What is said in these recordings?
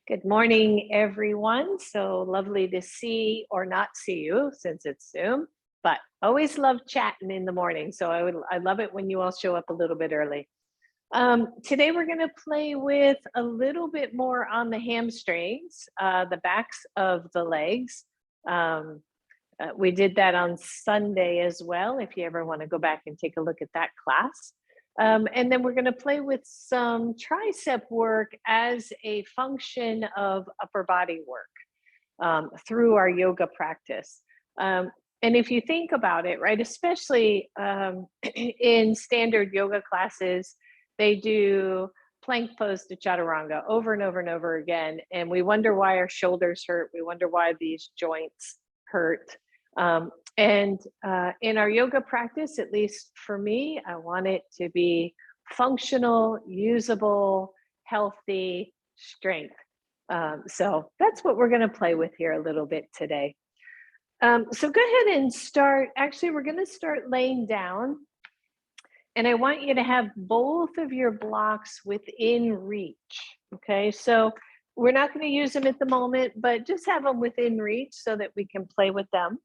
Good morning, everyone. So lovely to see or not see you since it's Zoom, but always love chatting in the morning. So I love it when you all show up a little bit early. Today we're going to play with a little bit more on the hamstrings, the backs of the legs. We did that on Sunday as well, if you ever want to go back and take a look at that class. And then we're going to play with some tricep work as a function of upper body work through our yoga practice. And if you think about it, right, especially in standard yoga classes, they do plank pose to chaturanga over and over and over again. And we wonder why our shoulders hurt. We wonder why these joints hurt. And in our yoga practice, at least for me, I want it to be functional, usable, healthy strength. So that's what we're going to play with here a little bit today. So go ahead and start. Actually, we're going to start laying down. And I want you to have both of your blocks within reach. Okay, so we're not going to use them at the moment, but just have them within reach so that we can play with them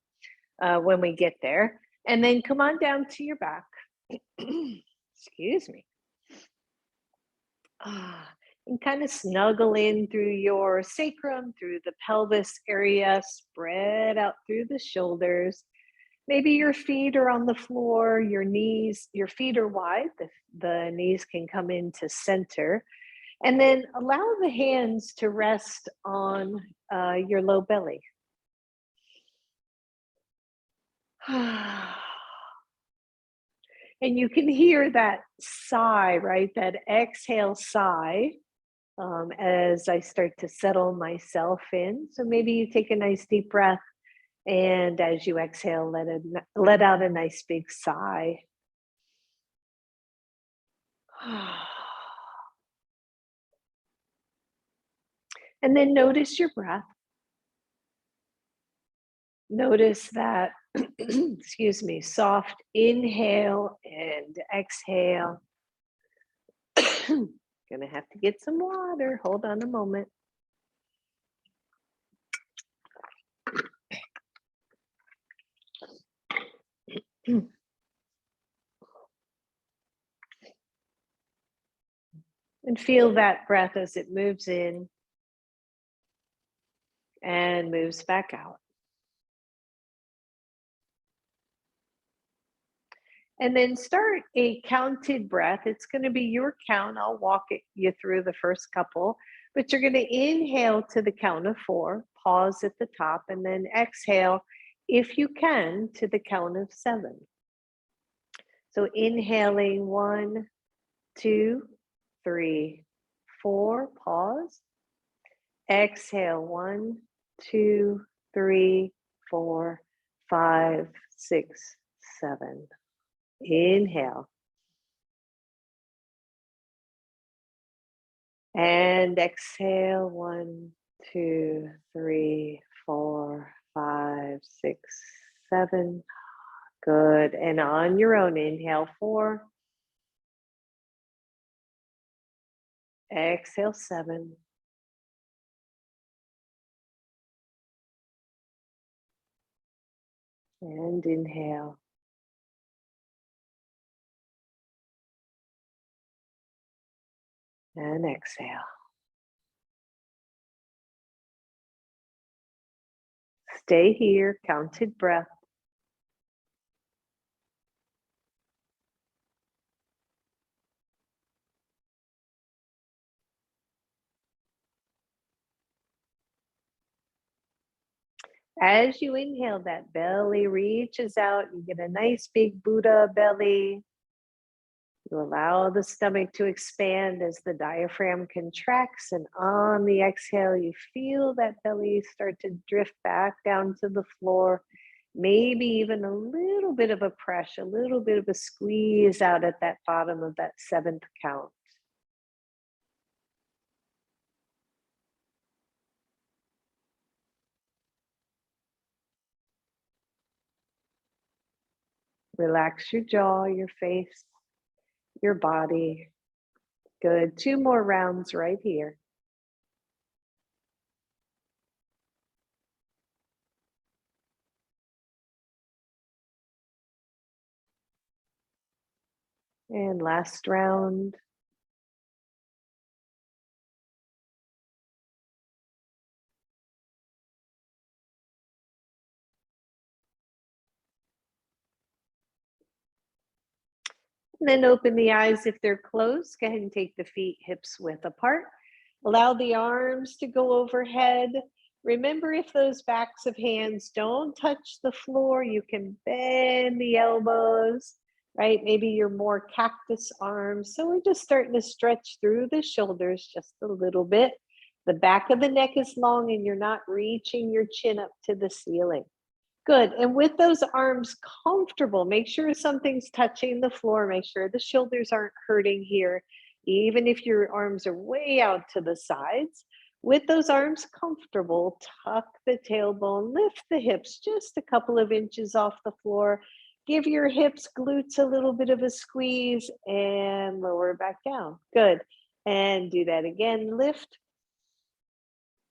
when we get there. And then come on down to your back. Excuse me. And kind of snuggle in through your sacrum, through the pelvis area, spread out through the shoulders. Maybe your feet are on the floor, your feet are wide, the knees can come into center. And then allow the hands to rest on your low belly. And you can hear that sigh, right? That exhale sigh as I start to settle myself in. So maybe you take a nice deep breath. And as you exhale, let out a nice big sigh. And then notice your breath. Notice that, excuse me, soft inhale and exhale. Gonna have to get some water. Hold on a moment. And feel that breath as it moves in and moves back out. And then start a counted breath. It's going to be your count. I'll walk you through the first couple, but you're going to inhale to the count of 4, pause at the top, and then exhale, if you can, to the count of 7. So inhaling 1, 2, 3, 4, pause. Exhale 1, 2, 3, 4, 5, 6, 7. Inhale. And exhale 1, 2, 3, 4, 5, 6, 7. Good. And on your own, inhale 4. Exhale 7. And inhale. And exhale. Stay here, counted breath. As you inhale, that belly reaches out. You get a nice big Buddha belly. You allow the stomach to expand as the diaphragm contracts, and on the exhale, you feel that belly start to drift back down to the floor. Maybe even a little bit of a press, a little bit of a squeeze out at that bottom of that 7th count. Relax your jaw, your face, your body. Good. 2 more rounds right here. And last round. And then open the eyes if they're closed. Go ahead and take the feet hips width apart. Allow the arms to go overhead. Remember, if those backs of hands don't touch the floor, you can bend the elbows, right? Maybe you're more cactus arms. So we're just starting to stretch through the shoulders just a little bit. The back of the neck is long and you're not reaching your chin up to the ceiling. Good. And with those arms comfortable, make sure something's touching the floor. Make sure the shoulders aren't hurting here, even if your arms are way out to the sides. With those arms comfortable, tuck the tailbone, lift the hips just a couple of inches off the floor. Give your hips, glutes a little bit of a squeeze and lower back down. Good. And do that again. Lift.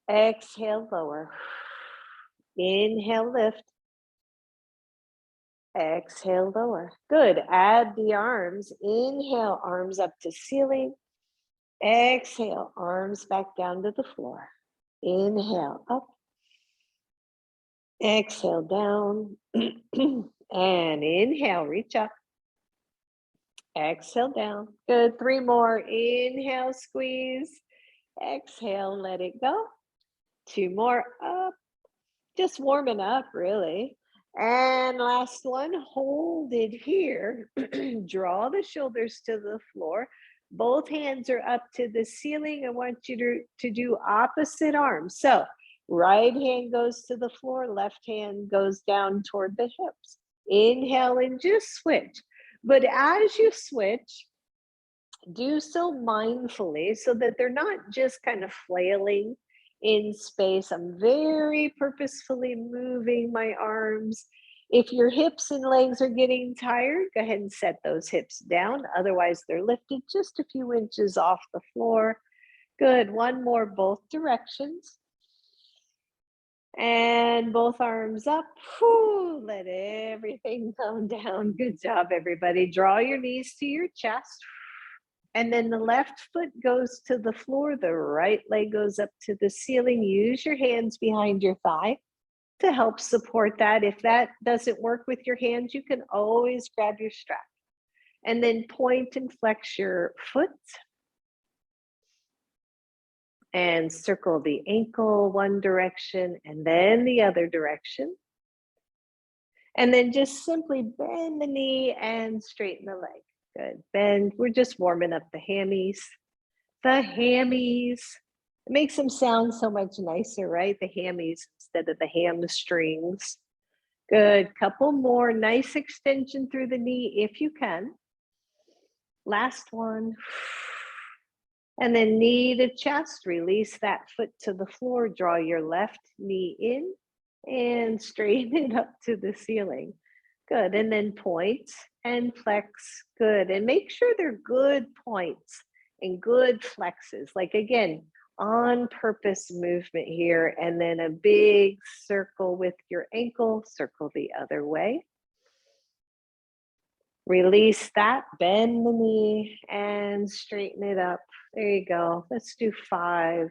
Exhale, lower. Inhale, lift. Exhale, lower. Good. Add the arms. Inhale, arms up to ceiling. Exhale, arms back down to the floor. Inhale, up. Exhale, down. And inhale, reach up. Exhale, down. Good. 3 more. Inhale, squeeze. Exhale, let it go. 2 more, up. Just warming up, really. And last one, hold it here. Draw the shoulders to the floor. Both hands are up to the ceiling. I want you to do opposite arms. So right hand goes to the floor, left hand goes down toward the hips. Inhale and just switch. But as you switch, do so mindfully so that they're not just kind of flailing in space. I'm very purposefully moving my arms. If your hips and legs are getting tired, go ahead and set those hips down. Otherwise, they're lifted just a few inches off the floor. Good. One more, both directions. And both arms up. Whew, let everything come down. Good job, everybody. Draw your knees to your chest. And then the left foot goes to the floor, the right leg goes up to the ceiling. Use your hands behind your thigh to help support that. If that doesn't work with your hands, you can always grab your strap. And then point and flex your foot. And circle the ankle one direction and then the other direction. And then just simply bend the knee and straighten the leg. Good. Bend. We're just warming up the hammies. The hammies. It makes them sound so much nicer, right? The hammies instead of the hamstrings. Good. Couple more. Nice extension through the knee if you can. Last one. And then knee to chest. Release that foot to the floor. Draw your left knee in and straighten it up to the ceiling. Good. And then point and flex. Good. And make sure they're good points and good flexes. Like, again, on purpose movement here. And then a big circle with your ankle. Circle the other way. Release that. Bend the knee and straighten it up. There you go. Let's do 5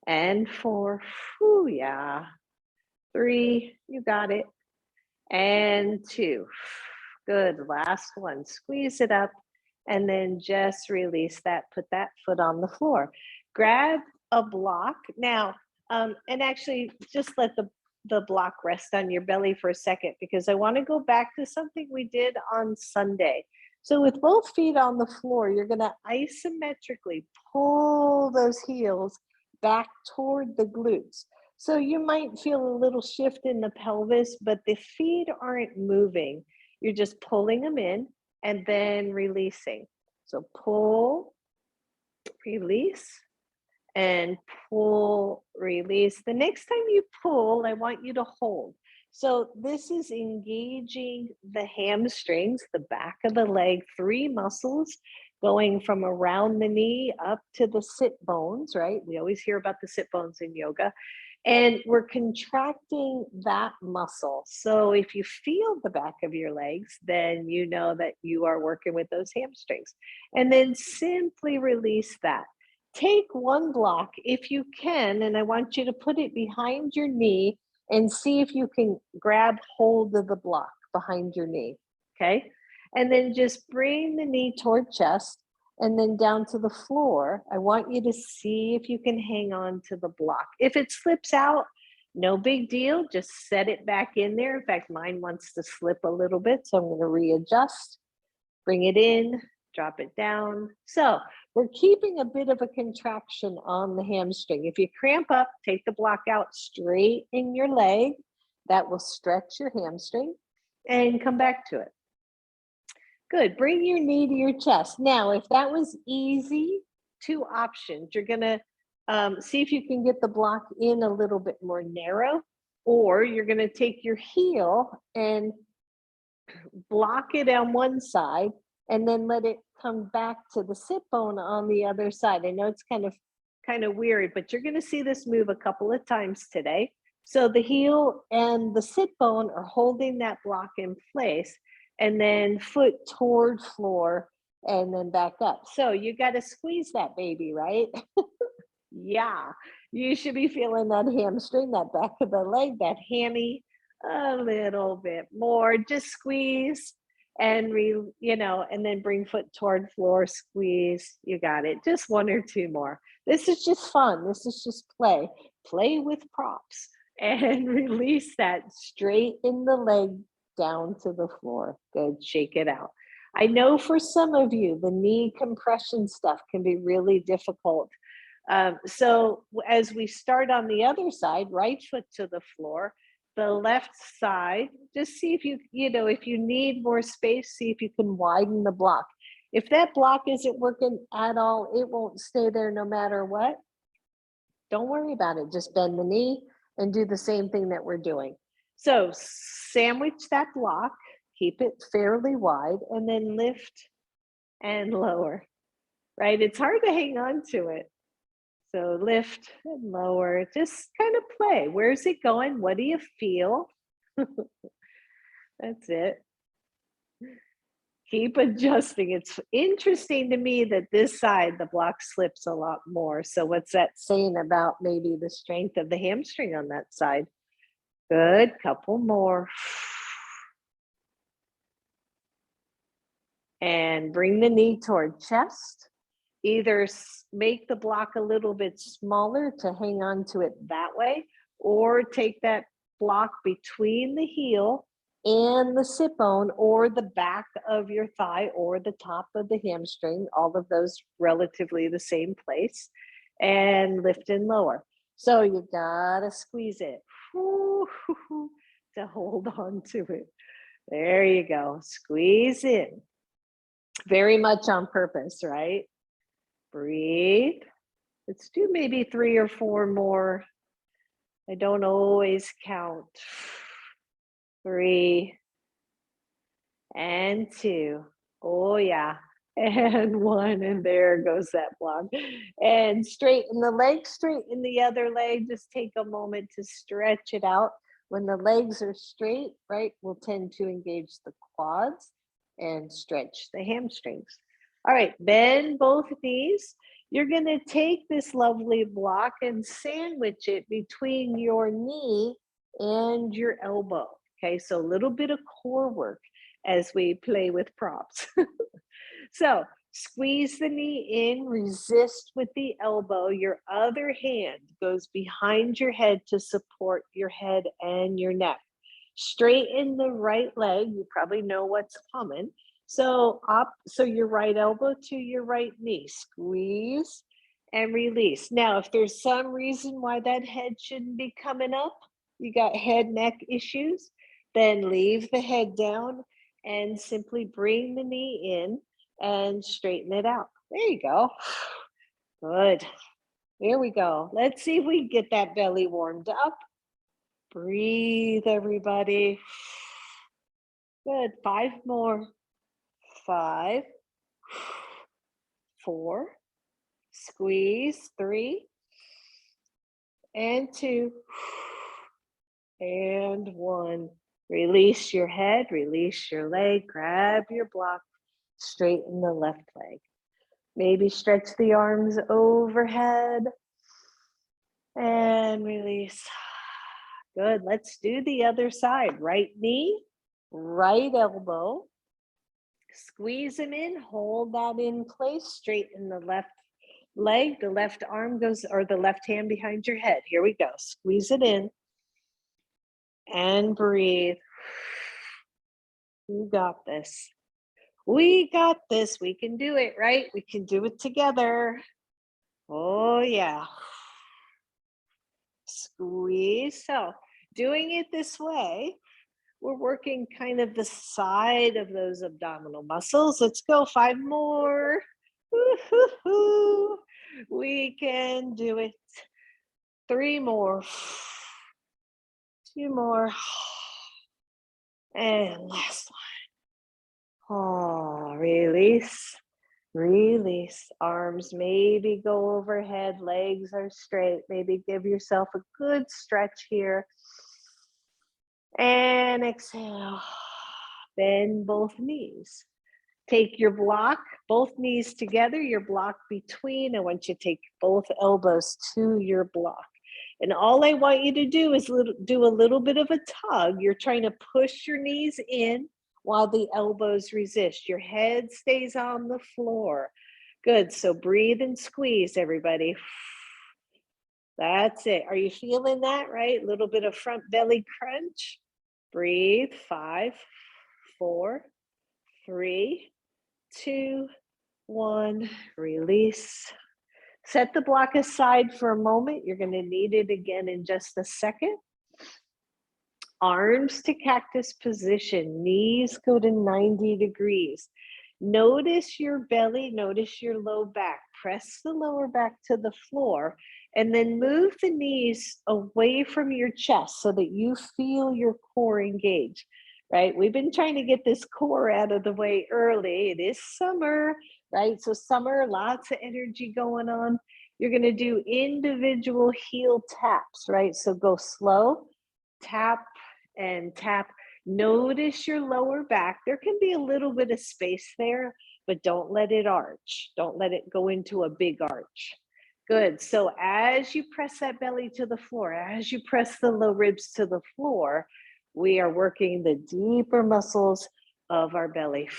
and 4. Whew, yeah. 3. You got it. And 2. Good. Last one. Squeeze it up and then just release that. Put that foot on the floor. Grab a block. Now, and actually just let the block rest on your belly for a second, because I want to go back to something we did on Sunday. So with both feet on the floor, you're going to isometrically pull those heels back toward the glutes. So you might feel a little shift in the pelvis, but the feet aren't moving. You're just pulling them in and then releasing. So pull, release, and pull, release. The next time you pull, I want you to hold. So this is engaging the hamstrings, the back of the leg, three muscles going from around the knee up to the sit bones, right? We always hear about the sit bones in yoga. And we're contracting that muscle. So if you feel the back of your legs, then you know that you are working with those hamstrings. And then simply release that. Take one block if you can, and I want you to put it behind your knee and see if you can grab hold of the block behind your knee. Okay. And then just bring the knee toward chest and then down to the floor. I want you to see if you can hang on to the block. If it slips out, no big deal. Just set it back in there. In fact, mine wants to slip a little bit, so I'm going to readjust, bring it in, drop it down. So we're keeping a bit of a contraction on the hamstring. If you cramp up, take the block out straight in your leg. That will stretch your hamstring and come back to it. Good. Bring your knee to your chest. Now, if that was easy, two options. You're going to see if you can get the block in a little bit more narrow, or you're going to take your heel and block it on one side and then let it come back to the sit bone on the other side. I know it's kind of weird, but you're going to see this move a couple of times today. So the heel and the sit bone are holding that block in place, and then foot toward floor and then back up. So you got to squeeze that baby, right? Yeah, you should be feeling that hamstring, that back of the leg, that hammy a little bit more. Just squeeze and and then bring foot toward floor, squeeze. You got it. Just one or two more. This is just fun. This is just play. Play with props and release that straight in the leg down to the floor. Good. Shake it out. I know for some of you, the knee compression stuff can be really difficult. So as we start on the other side, right foot to the floor, the left side, just see if if you need more space, see if you can widen the block. If that block isn't working at all, it won't stay there no matter what. Don't worry about it. Just bend the knee and do the same thing that we're doing. So sandwich that block, keep it fairly wide, and then lift and lower, right? It's hard to hang on to it. So lift and lower, just kind of play. Where's it going? What do you feel? That's it. Keep adjusting. It's interesting to me that this side, the block slips a lot more. So what's that saying about maybe the strength of the hamstring on that side? Good, couple more. And bring the knee toward chest. Either make the block a little bit smaller to hang on to it that way, or take that block between the heel and the sit bone, or the back of your thigh, or the top of the hamstring, all of those relatively the same place, and lift and lower. So you gotta squeeze it to hold on to it. There you go. Squeeze in. Very much on purpose, right? Breathe. Let's do maybe 3 or 4 more. I don't always count. 3 and 2. Oh yeah. And 1, and there goes that block. And straighten the leg, straighten the other leg. Just take a moment to stretch it out. When the legs are straight, right, we'll tend to engage the quads and stretch the hamstrings. All right, bend both knees. You're going to take this lovely block and sandwich it between your knee and your elbow. Okay, so a little bit of core work as we play with props. So squeeze the knee in, resist with the elbow. Your other hand goes behind your head to support your head and your neck. Straighten the right leg. You probably know what's coming. So your right elbow to your right knee, squeeze and release. Now, if there's some reason why that head shouldn't be coming up, you got head, neck issues, then leave the head down and simply bring the knee in and straighten it out. There you go. Good. There we go. Let's see if we can get that belly warmed up. Breathe, everybody. Good. 5 more. 5, 4, squeeze. 3, and 2, and 1. Release your head, release your leg, grab your block, straighten the left leg. Maybe stretch the arms overhead and release. Good. Let's do the other side. Right knee, right elbow. Squeeze them in, hold that in place, straighten the left leg, the left arm goes, or the left hand behind your head. Here we go. Squeeze it in and breathe. You got this. We got this. We can do it, right? We can do it together. Oh, yeah. Squeeze. So, doing it this way, we're working kind of the side of those abdominal muscles. Let's go. 5 more. Woo-hoo-hoo. We can do it. 3 more. 2 more. And last one. Oh, release. Release. Arms maybe go overhead. Legs are straight. Maybe give yourself a good stretch here. And exhale. Bend both knees. Take your block, both knees together, your block between. I want you to take both elbows to your block. And all I want you to do is do a little bit of a tug. You're trying to push your knees in while the elbows resist. Your head stays on the floor. Good. So breathe and squeeze, everybody. That's it. Are you feeling that, right? A little bit of front belly crunch. Breathe. 5, 4, 3, 2, 1. Release. Set the block aside for a moment. You're going to need it again in just a second. Arms to cactus position. Knees go to 90 degrees. Notice your belly. Notice your low back. Press the lower back to the floor. And then move the knees away from your chest so that you feel your core engage. Right? We've been trying to get this core out of the way early. It is summer, right? So summer, lots of energy going on. You're going to do individual heel taps, right? So go slow, tap and tap. Notice your lower back. There can be a little bit of space there, but don't let it arch. Don't let it go into a big arch. Good. So as you press that belly to the floor, as you press the low ribs to the floor, we are working the deeper muscles of our belly.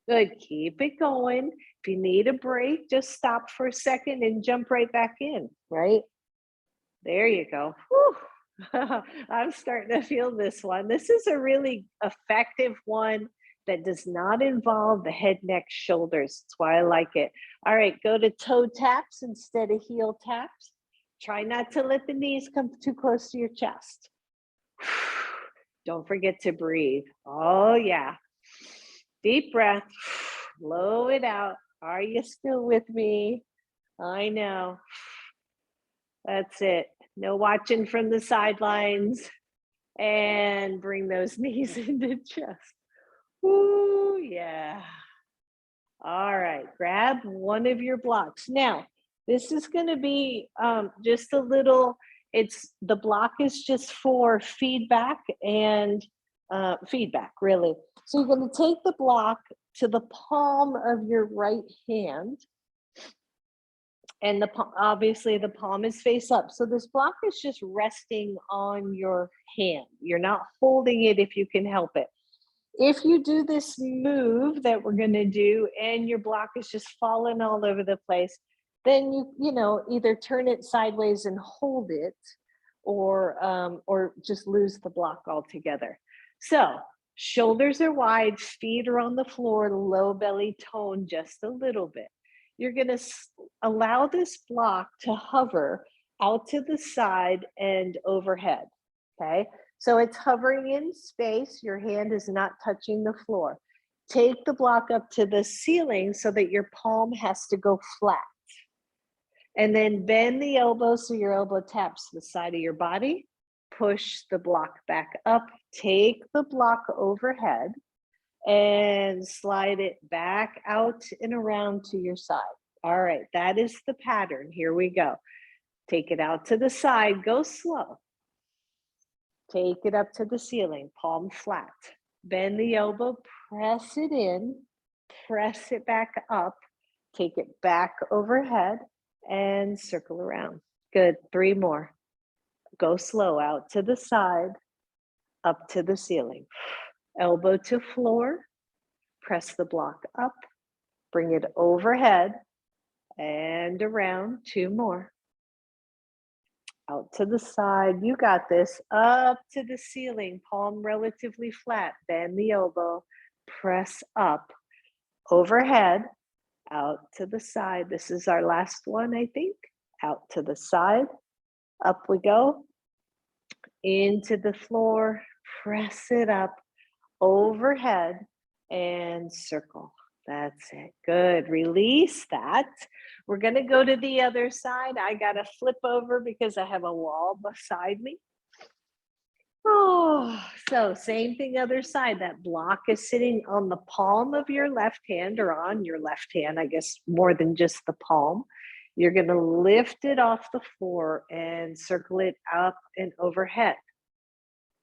Good. Keep it going. If you need a break, just stop for a second and jump right back in, right? There you go. I'm starting to feel this one. This is a really effective one that does not involve the head, neck, shoulders. That's why I like it. All right, go to toe taps instead of heel taps. Try not to let the knees come too close to your chest. Don't forget to breathe. Oh, yeah. Deep breath. Blow it out. Are you still with me? I know. That's it. No watching from the sidelines. And bring those knees into chest. Ooh, yeah. All right. Grab one of your blocks. Now, this is going to be just a little, the block is just for feedback and feedback, really. So you're going to take the block to the palm of your right hand. And obviously the palm is face up. So this block is just resting on your hand. You're not holding it if you can help it. If you do this move that we're going to do and your block is just falling all over the place, then you know, either turn it sideways and hold it, or just lose the block altogether. So shoulders are wide, feet are on the floor, low belly tone just a little bit. You're going to allow this block to hover out to the side and overhead, okay? So it's hovering in space. Your hand is not touching the floor. Take the block up to the ceiling so that your palm has to go flat. And then bend the elbow so your elbow taps the side of your body. push the block back up, take the block overhead, and slide it back out and around to your side. All right, that is the pattern. Here we go. Take it out to the side, go slow. Take it up to the ceiling, palm flat. Bend the elbow, press it in, press it back up, take it back overhead, and circle around. Good, 3 more. Go slow, out to the side, up to the ceiling. Elbow to floor, press the block up, bring it overhead, and around. 2 more. Out to the side, you got this. Up to the ceiling, palm relatively flat. Bend the elbow, press up, overhead, out to the side. This is our last one, I think. Out to the side, up we go, into the floor, press it up, overhead, and circle. That's it. Good. Release that. We're going to go to the other side. I got to flip over because I have a wall beside me. Oh, so same thing, other side. That block is sitting on the palm of your left hand, or on your left hand, I guess more than just the palm. You're going to lift it off the floor and circle it up and overhead.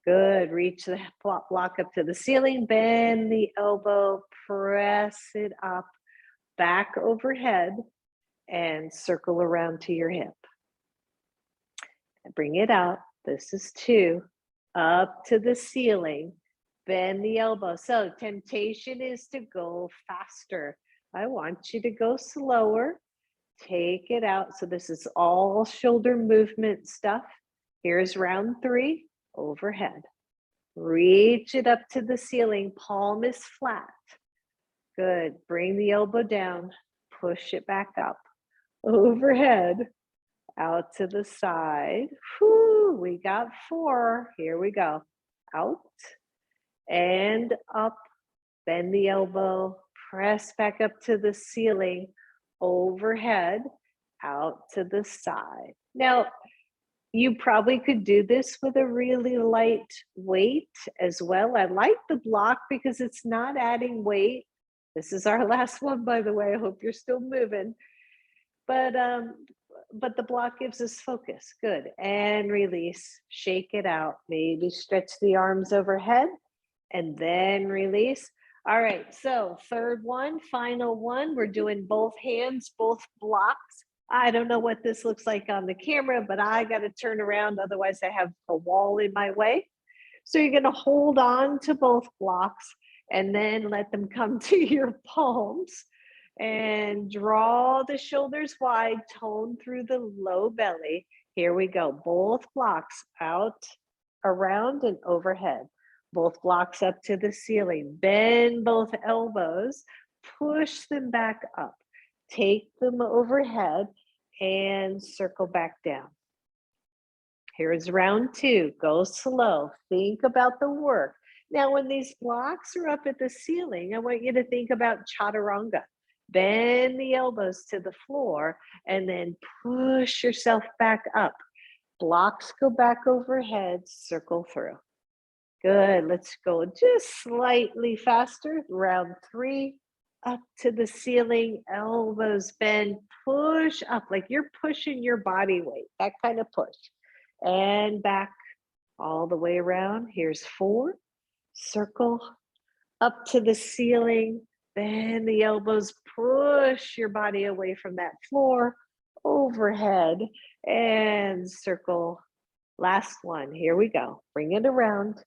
Good. Reach the block up to the ceiling, bend the elbow, press it up, back overhead, and circle around to your hip. Bring it out. This is 2. Up to the ceiling, bend the elbow. So temptation is to go faster. I want you to go slower. Take it out. So this is all shoulder movement stuff. Here's round 3, overhead. Reach it up to the ceiling, palm is flat. Good. Bring the elbow down, push it back up, overhead, out to the side. Whew, we got 4. Here we go. Out and up, bend the elbow, press back up to the ceiling, overhead, out to the side. Now, you probably could do this with a really light weight as well. I like the block because it's not adding weight. This is our last one, by the way. I hope you're still moving. But the block gives us focus. Good. And release. Shake it out. Maybe stretch the arms overhead and then release. All right. So 3rd one, final one. We're doing both hands, both blocks. I don't know what this looks like on the camera, but I got to turn around. Otherwise, I have a wall in my way. So you're going to hold on to both blocks and then let them come to your palms. And draw the shoulders wide, tone through the low belly. Here we go. Both blocks out, around, and overhead. Both blocks up to the ceiling. Bend both elbows. Push them back up. Take them overhead and circle back down. Here's round 2. Go slow. Think about the work. Now, when these blocks are up at the ceiling, I want you to think about chaturanga. Bend the elbows to the floor and then push yourself back up. Blocks go back overhead, circle through. Good. Let's go just slightly faster. Round 3, up to the ceiling, elbows bend, push up like you're pushing your body weight, that kind of push. And back all the way around. Here's 4. Circle up to the ceiling. Bend the elbows, push your body away from that floor, overhead, and circle. Last one, here we go. Bring it around,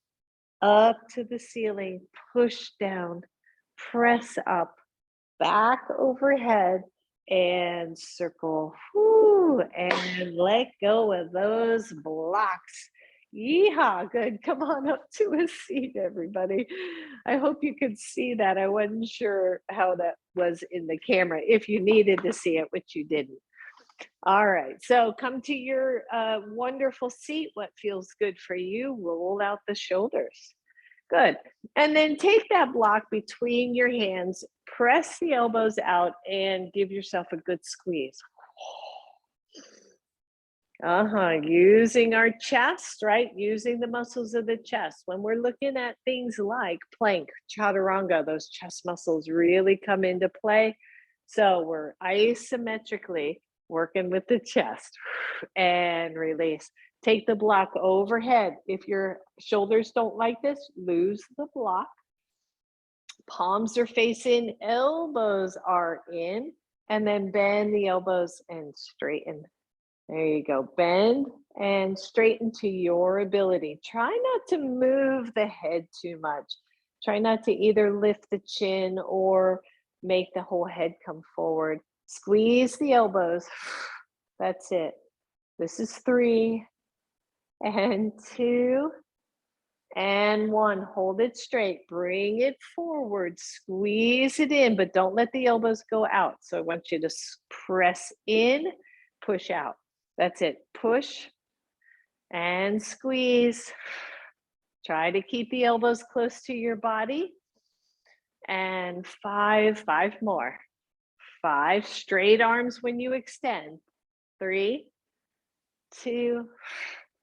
up to the ceiling, push down, press up, back overhead, and circle. Whew, and let go of those blocks. Yeehaw, good. Come on up to a seat, everybody. I hope you could see that. I wasn't sure how that was in the camera, if you needed to see it, which you didn't. All right, so come to your wonderful seat. What feels good for you? Roll out the shoulders. Good. And then take that block between your hands, press the elbows out, and give yourself a good squeeze. Using our chest, right? Using the muscles of the chest. When we're looking at things like plank, chaturanga, those chest muscles really come into play. So we're isometrically working with the chest and release. Take the block overhead. If your shoulders don't like this, lose the block. Palms are facing, elbows are in, and then bend the elbows and straighten. There you go. Bend and straighten to your ability. Try not to move the head too much. Try not to either lift the chin or make the whole head come forward. Squeeze the elbows. That's it. This is 3 and 2 and 1. Hold it straight. Bring it forward. Squeeze it in, but don't let the elbows go out. So I want you to press in, push out. That's it. Push and squeeze. Try to keep the elbows close to your body. And 5 more. 5 straight arms when you extend. 3, 2,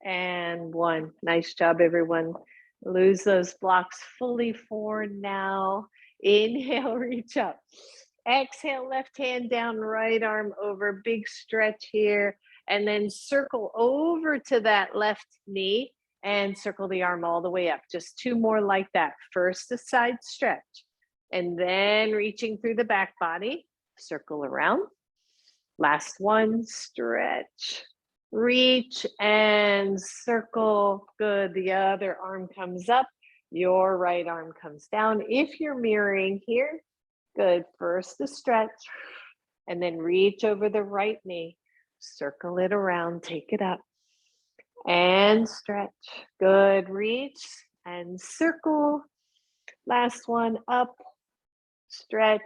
and 1. Nice job, everyone. Lose those blocks fully for now. Inhale, reach up. Exhale, left hand down, right arm over. Big stretch here. And then circle over to that left knee and circle the arm all the way up. Just 2 more like that. First, a side stretch. And then reaching through the back body. Circle around. Last one, stretch. Reach and circle. Good. The other arm comes up. Your right arm comes down. If you're mirroring here, good. First the stretch and then reach over the right knee. Circle it around. Take it up and stretch. Good. Reach and circle. Last one, up, stretch,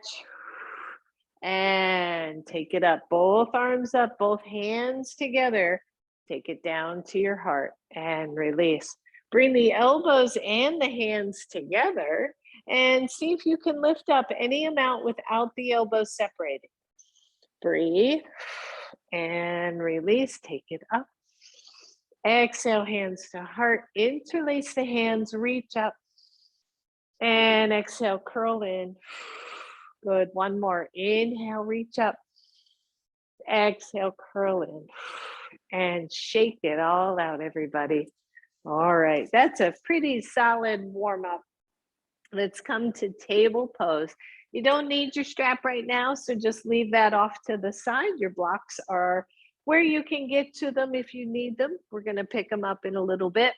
and take it up. Both arms up, both hands together. Take it down to your heart and release. Bring the elbows and the hands together and see if you can lift up any amount without the elbows separating. Breathe and release. Take it up. Exhale, hands to heart. Interlace the hands, reach up. And exhale, curl in. Good. One more. Inhale, reach up. Exhale, curl in. And shake it all out, everybody. All right. That's a pretty solid warm up. Let's come to table pose. You don't need your strap right now, so just leave that off to the side. Your blocks are where you can get to them if you need them. We're going to pick them up in a little bit.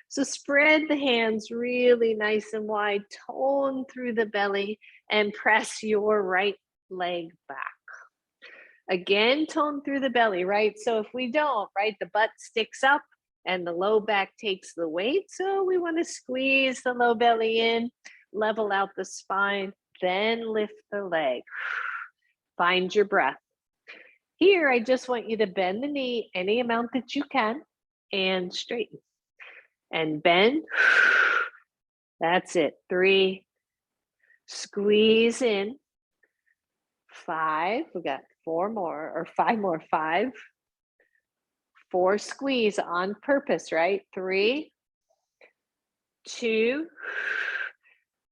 So spread the hands really nice and wide, tone through the belly, and press your right leg back. Again, tone through the belly, right? So if we don't, right, the butt sticks up and the low back takes the weight. So we want to squeeze the low belly in, level out the spine, then lift the leg. Find your breath. Here, I just want you to bend the knee any amount that you can and straighten. And bend. That's it. 3. Squeeze in. 5. We got 4 more or 5 more. 5. 4. Squeeze on purpose, right? 3, 2,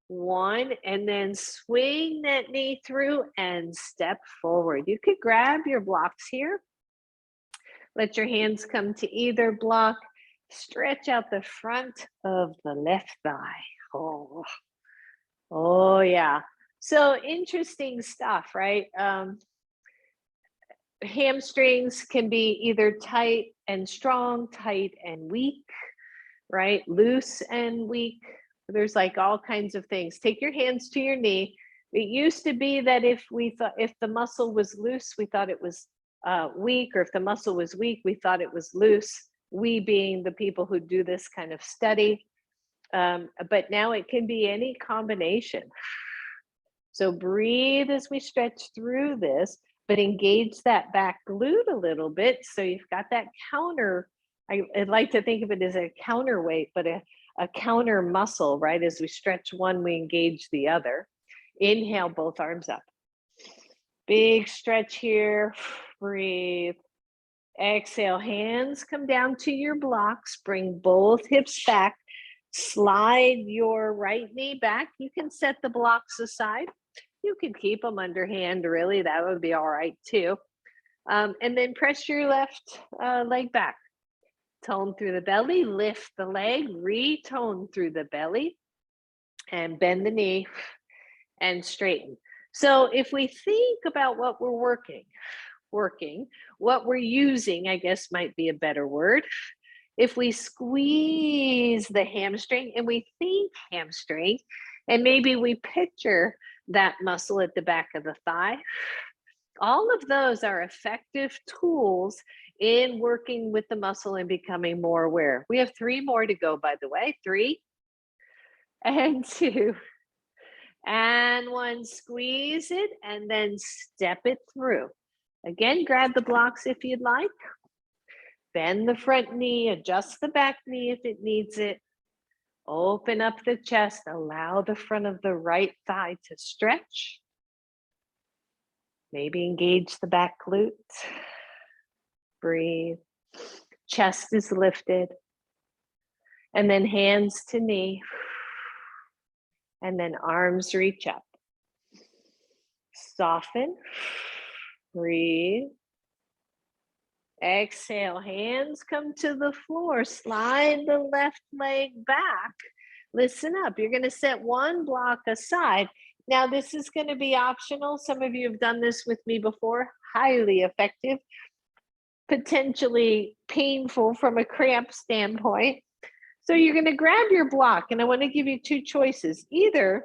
1. And then swing that knee through and step forward. You could grab your blocks here. Let your hands come to either block. Stretch out the front of the left thigh. Oh yeah. So interesting stuff, right? Hamstrings can be either tight and strong, tight and weak, right? Loose and weak. There's like all kinds of things. Take your hands to your knee. It used to be that if the muscle was loose, we thought it was weak, or if the muscle was weak, we thought it was loose. We being the people who do this kind of study. But now it can be any combination. So breathe as we stretch through this, but engage that back glute a little bit. So you've got that counter. I'd like to think of it as a counterweight, but a counter muscle, right? As we stretch one, we engage the other. Inhale, both arms up. Big stretch here. Breathe. Exhale, hands come down to your blocks. Bring both hips back. Slide your right knee back. You can set the blocks aside. You can keep them underhand, really. That would be all right too. And then press your left leg back. Tone through the belly, lift the leg, retone through the belly, and bend the knee and straighten. So if we think about what we're working, what we're using, I guess might be a better word. If we squeeze the hamstring and we think hamstring, and maybe we picture that muscle at the back of the thigh, all of those are effective tools in working with the muscle and becoming more aware. We have 3 more to go, by the way. 3 and 2 and 1. Squeeze it and then step it through. Again, grab the blocks if you'd like. Bend the front knee, adjust the back knee if it needs it. Open up the chest, allow the front of the right thigh to stretch. Maybe engage the back glute. Breathe. Chest is lifted. And then hands to knee. And then arms reach up. Soften. Breathe. Exhale, hands come to the floor. Slide the left leg back. Listen up. You're going to set one block aside. Now, this is going to be optional. Some of you have done this with me before. Highly effective. Potentially painful from a cramp standpoint. So you're going to grab your block, and I want to give you 2 choices. Either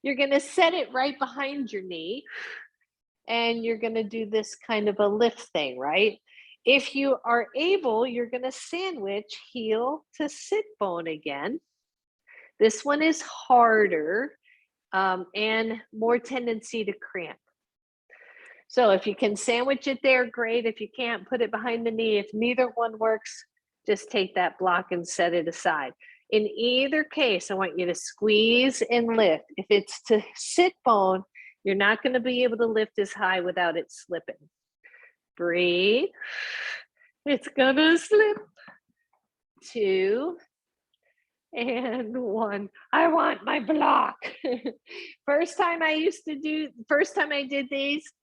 you're going to set it right behind your knee, and you're going to do this kind of a lift thing, right? If you are able, you're going to sandwich heel to sit bone again. This one is harder and more tendency to cramp. So if you can sandwich it there, great. If you can't, put it behind the knee. If neither one works, just take that block and set it aside. In either case, I want you to squeeze and lift. If it's to sit bone, you're not going to be able to lift as high without it slipping. Breathe. It's going to slip. 2 and 1. I want my block. First time I did these,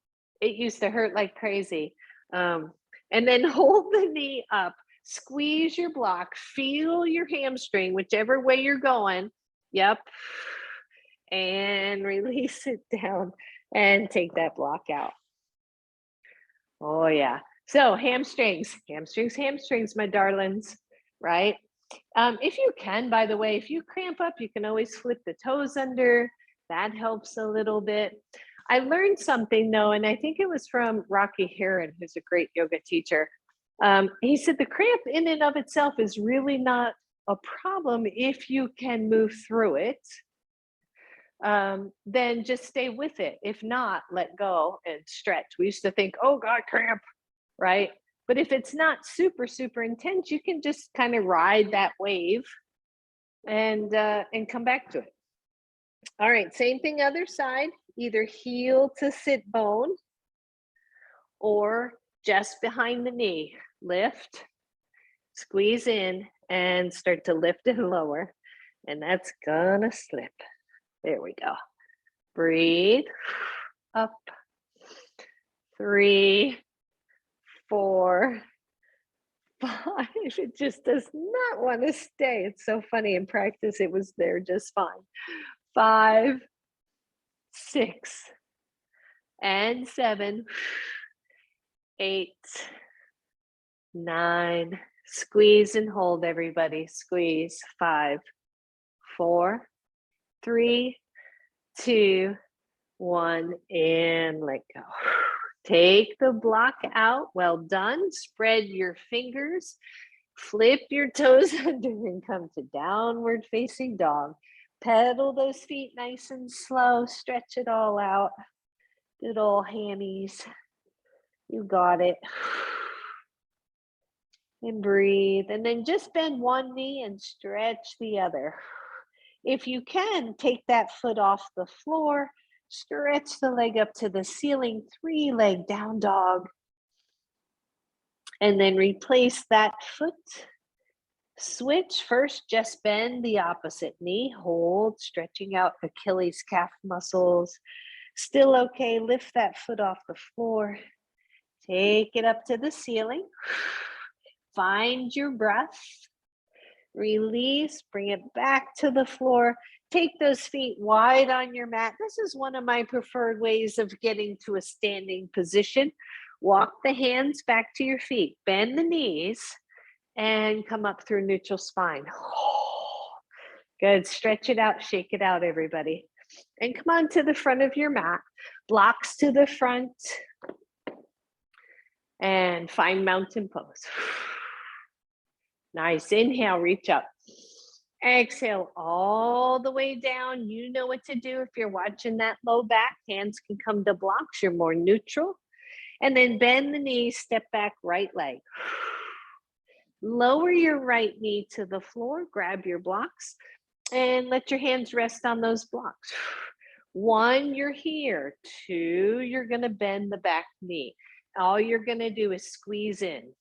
it used to hurt like crazy. And then hold the knee up. Squeeze your block. Feel your hamstring, whichever way you're going. Yep. And release it down and take that block out. Oh yeah. So hamstrings, my darlings, right? If you can, by the way, if you cramp up, you can always flip the toes under. That helps a little bit. I learned something though, and I think it was from Rocky Heron, who's a great yoga teacher. He said the cramp in and of itself is really not a problem if you can move through it. Then just stay with it. If not, let go and stretch. We used to think, oh God, cramp, right? But if it's not super, super intense, you can just kind of ride that wave and come back to it. All right, same thing other side, either heel to sit bone or just behind the knee. Lift, squeeze in, and start to lift and lower. And that's gonna slip. There we go. Breathe. Up. 3, 4, 5. It just does not want to stay. It's so funny. In practice, it was there just fine. 5, 6, and 7, 8, 9. Squeeze and hold, everybody. Squeeze. 5, 4, 3, 2, 1, and let go. Take the block out. Well done. Spread your fingers. Flip your toes under and come to downward facing dog. Pedal those feet nice and slow. Stretch it all out. Good old hammies. You got it. And breathe. And then just bend one knee and stretch the other. If you can, take that foot off the floor. Stretch the leg up to the ceiling. 3-leg down dog. And then replace that foot. Switch first, just bend the opposite knee, hold, stretching out Achilles calf muscles. Still okay, lift that foot off the floor. Take it up to the ceiling. Find your breath. Release, bring it back to the floor. Take those feet wide on your mat. This is one of my preferred ways of getting to a standing position. Walk the hands back to your feet, bend the knees, and come up through neutral spine. Good, stretch it out, shake it out, everybody. And come on to the front of your mat, blocks to the front, and find mountain pose. Nice, inhale, reach up. Exhale all the way down. You know what to do if you're watching that low back. Hands can come to blocks, you're more neutral. And then bend the knees, step back, right leg. Lower your right knee to the floor, grab your blocks, and let your hands rest on those blocks. 1, you're here. 2, you're gonna bend the back knee. All you're gonna do is squeeze in.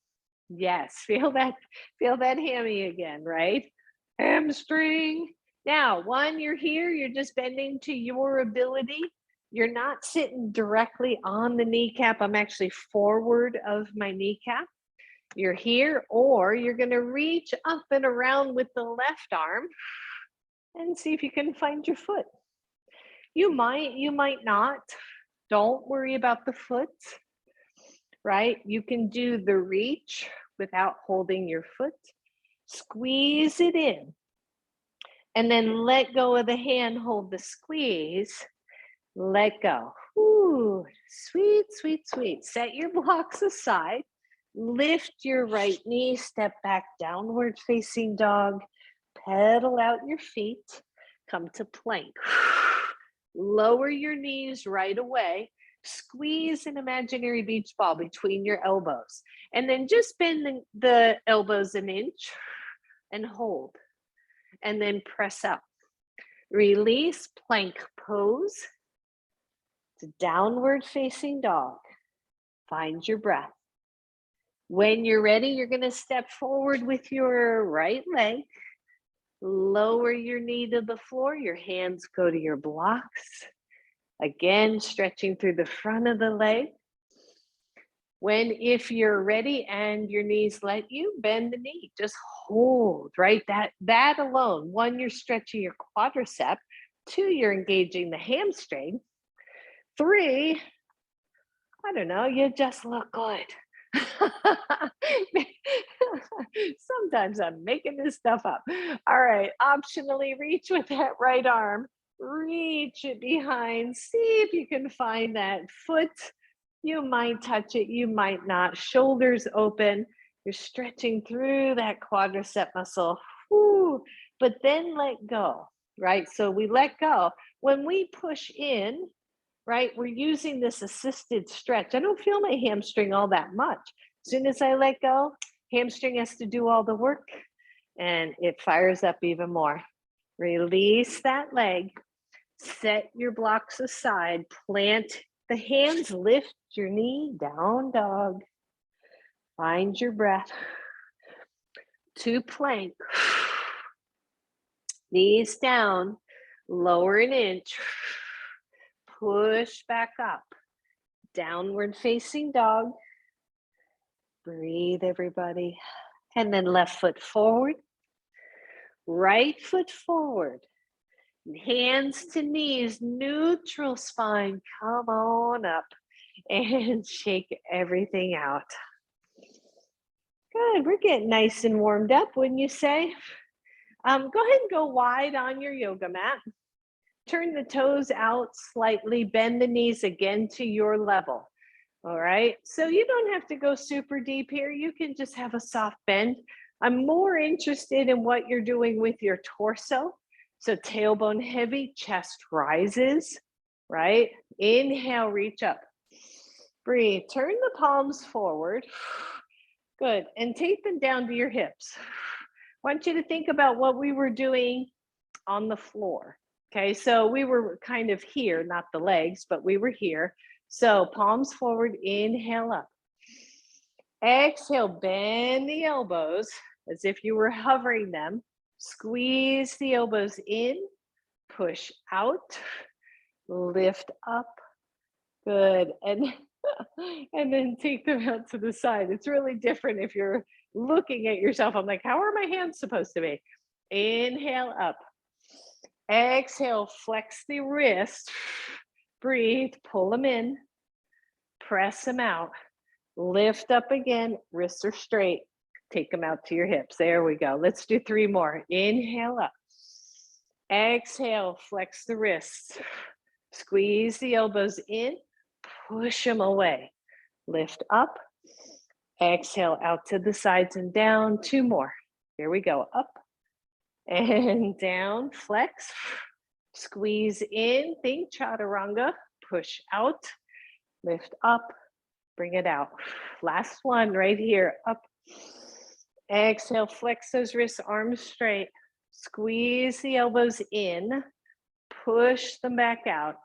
Yes, feel that hammy again, right? Hamstring. Now, 1, you're here, you're just bending to your ability. You're not sitting directly on the kneecap. I'm actually forward of my kneecap. You're here, or you're gonna reach up and around with the left arm and see if you can find your foot. You might not. Don't worry about the foot, right? You can do the reach without holding your foot. Squeeze it in. And then let go of the hand, hold the squeeze. Let go. Ooh, sweet, sweet, sweet. Set your blocks aside. Lift your right knee, step back, downward facing dog. Pedal out your feet. Come to plank. Lower your knees right away. Squeeze an imaginary beach ball between your elbows. And then just bend the elbows an inch and hold. And then press up. Release, plank pose. To downward facing dog. Find your breath. When you're ready, you're going to step forward with your right leg. Lower your knee to the floor. Your hands go to your blocks. Again, stretching through the front of the leg. If you're ready and your knees let you, bend the knee. Just hold, right? That alone. 1, you're stretching your quadricep. 2, you're engaging the hamstring. 3, I don't know, you just look good. Sometimes I'm making this stuff up. All right, optionally reach with that right arm. Reach it behind. See if you can find that foot. You might touch it, you might not. Shoulders open. You're stretching through that quadricep muscle. Whew. But then let go, right? So we let go. When we push in, right, we're using this assisted stretch. I don't feel my hamstring all that much. As soon as I let go, hamstring has to do all the work and it fires up even more. Release that leg, set your blocks aside, plant the hands, lift your knee, down dog. Find your breath. To plank. Knees down, lower an inch. Push back up. Downward facing dog. Breathe, everybody. And then left foot forward. Right foot forward. Hands to knees, neutral spine. Come on up and shake everything out. Good, we're getting nice and warmed up, wouldn't you say? Go ahead and go wide on your yoga mat. Turn the toes out slightly, bend the knees again to your level. All right, so you don't have to go super deep here. You can just have a soft bend. I'm more interested in what you're doing with your torso. So tailbone heavy, chest rises, right? Inhale, reach up. Breathe, turn the palms forward. Good, and take them down to your hips. I want you to think about what we were doing on the floor. Okay, so we were kind of here, not the legs, but we were here. So palms forward, inhale up. Exhale, bend the elbows as if you were hovering them. Squeeze the elbows in, push out, lift up. Good. And and then take them out to the side. It's really different if you're looking at yourself. I'm like, how are my hands supposed to be? Inhale up. Exhale, flex the wrist. Breathe, pull them in, press them out. Lift up again, wrists are straight. Take them out to your hips. There we go. Let's do 3 more. Inhale up. Exhale, flex the wrists. Squeeze the elbows in, push them away. Lift up. Exhale out to the sides and down. 2 more. Here we go. Up and down. Flex. Squeeze in. Think chaturanga. Push out. Lift up. Bring it out. Last one right here. Up. Exhale. Flex those wrists. Arms straight. Squeeze the elbows in. Push them back out.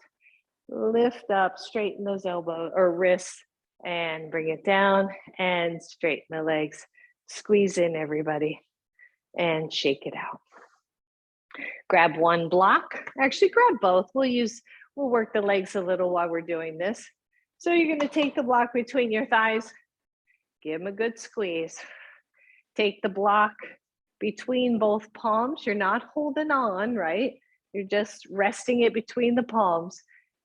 Lift up. Straighten those elbows or wrists. And bring it down and straighten the legs. Squeeze in, everybody, and shake it out. Grab one block. Actually, grab both. We'll work the legs a little while we're doing this. So you're going to take the block between your thighs. Give them a good squeeze. Take the block between both palms. You're not holding on, right? You're just resting it between the palms.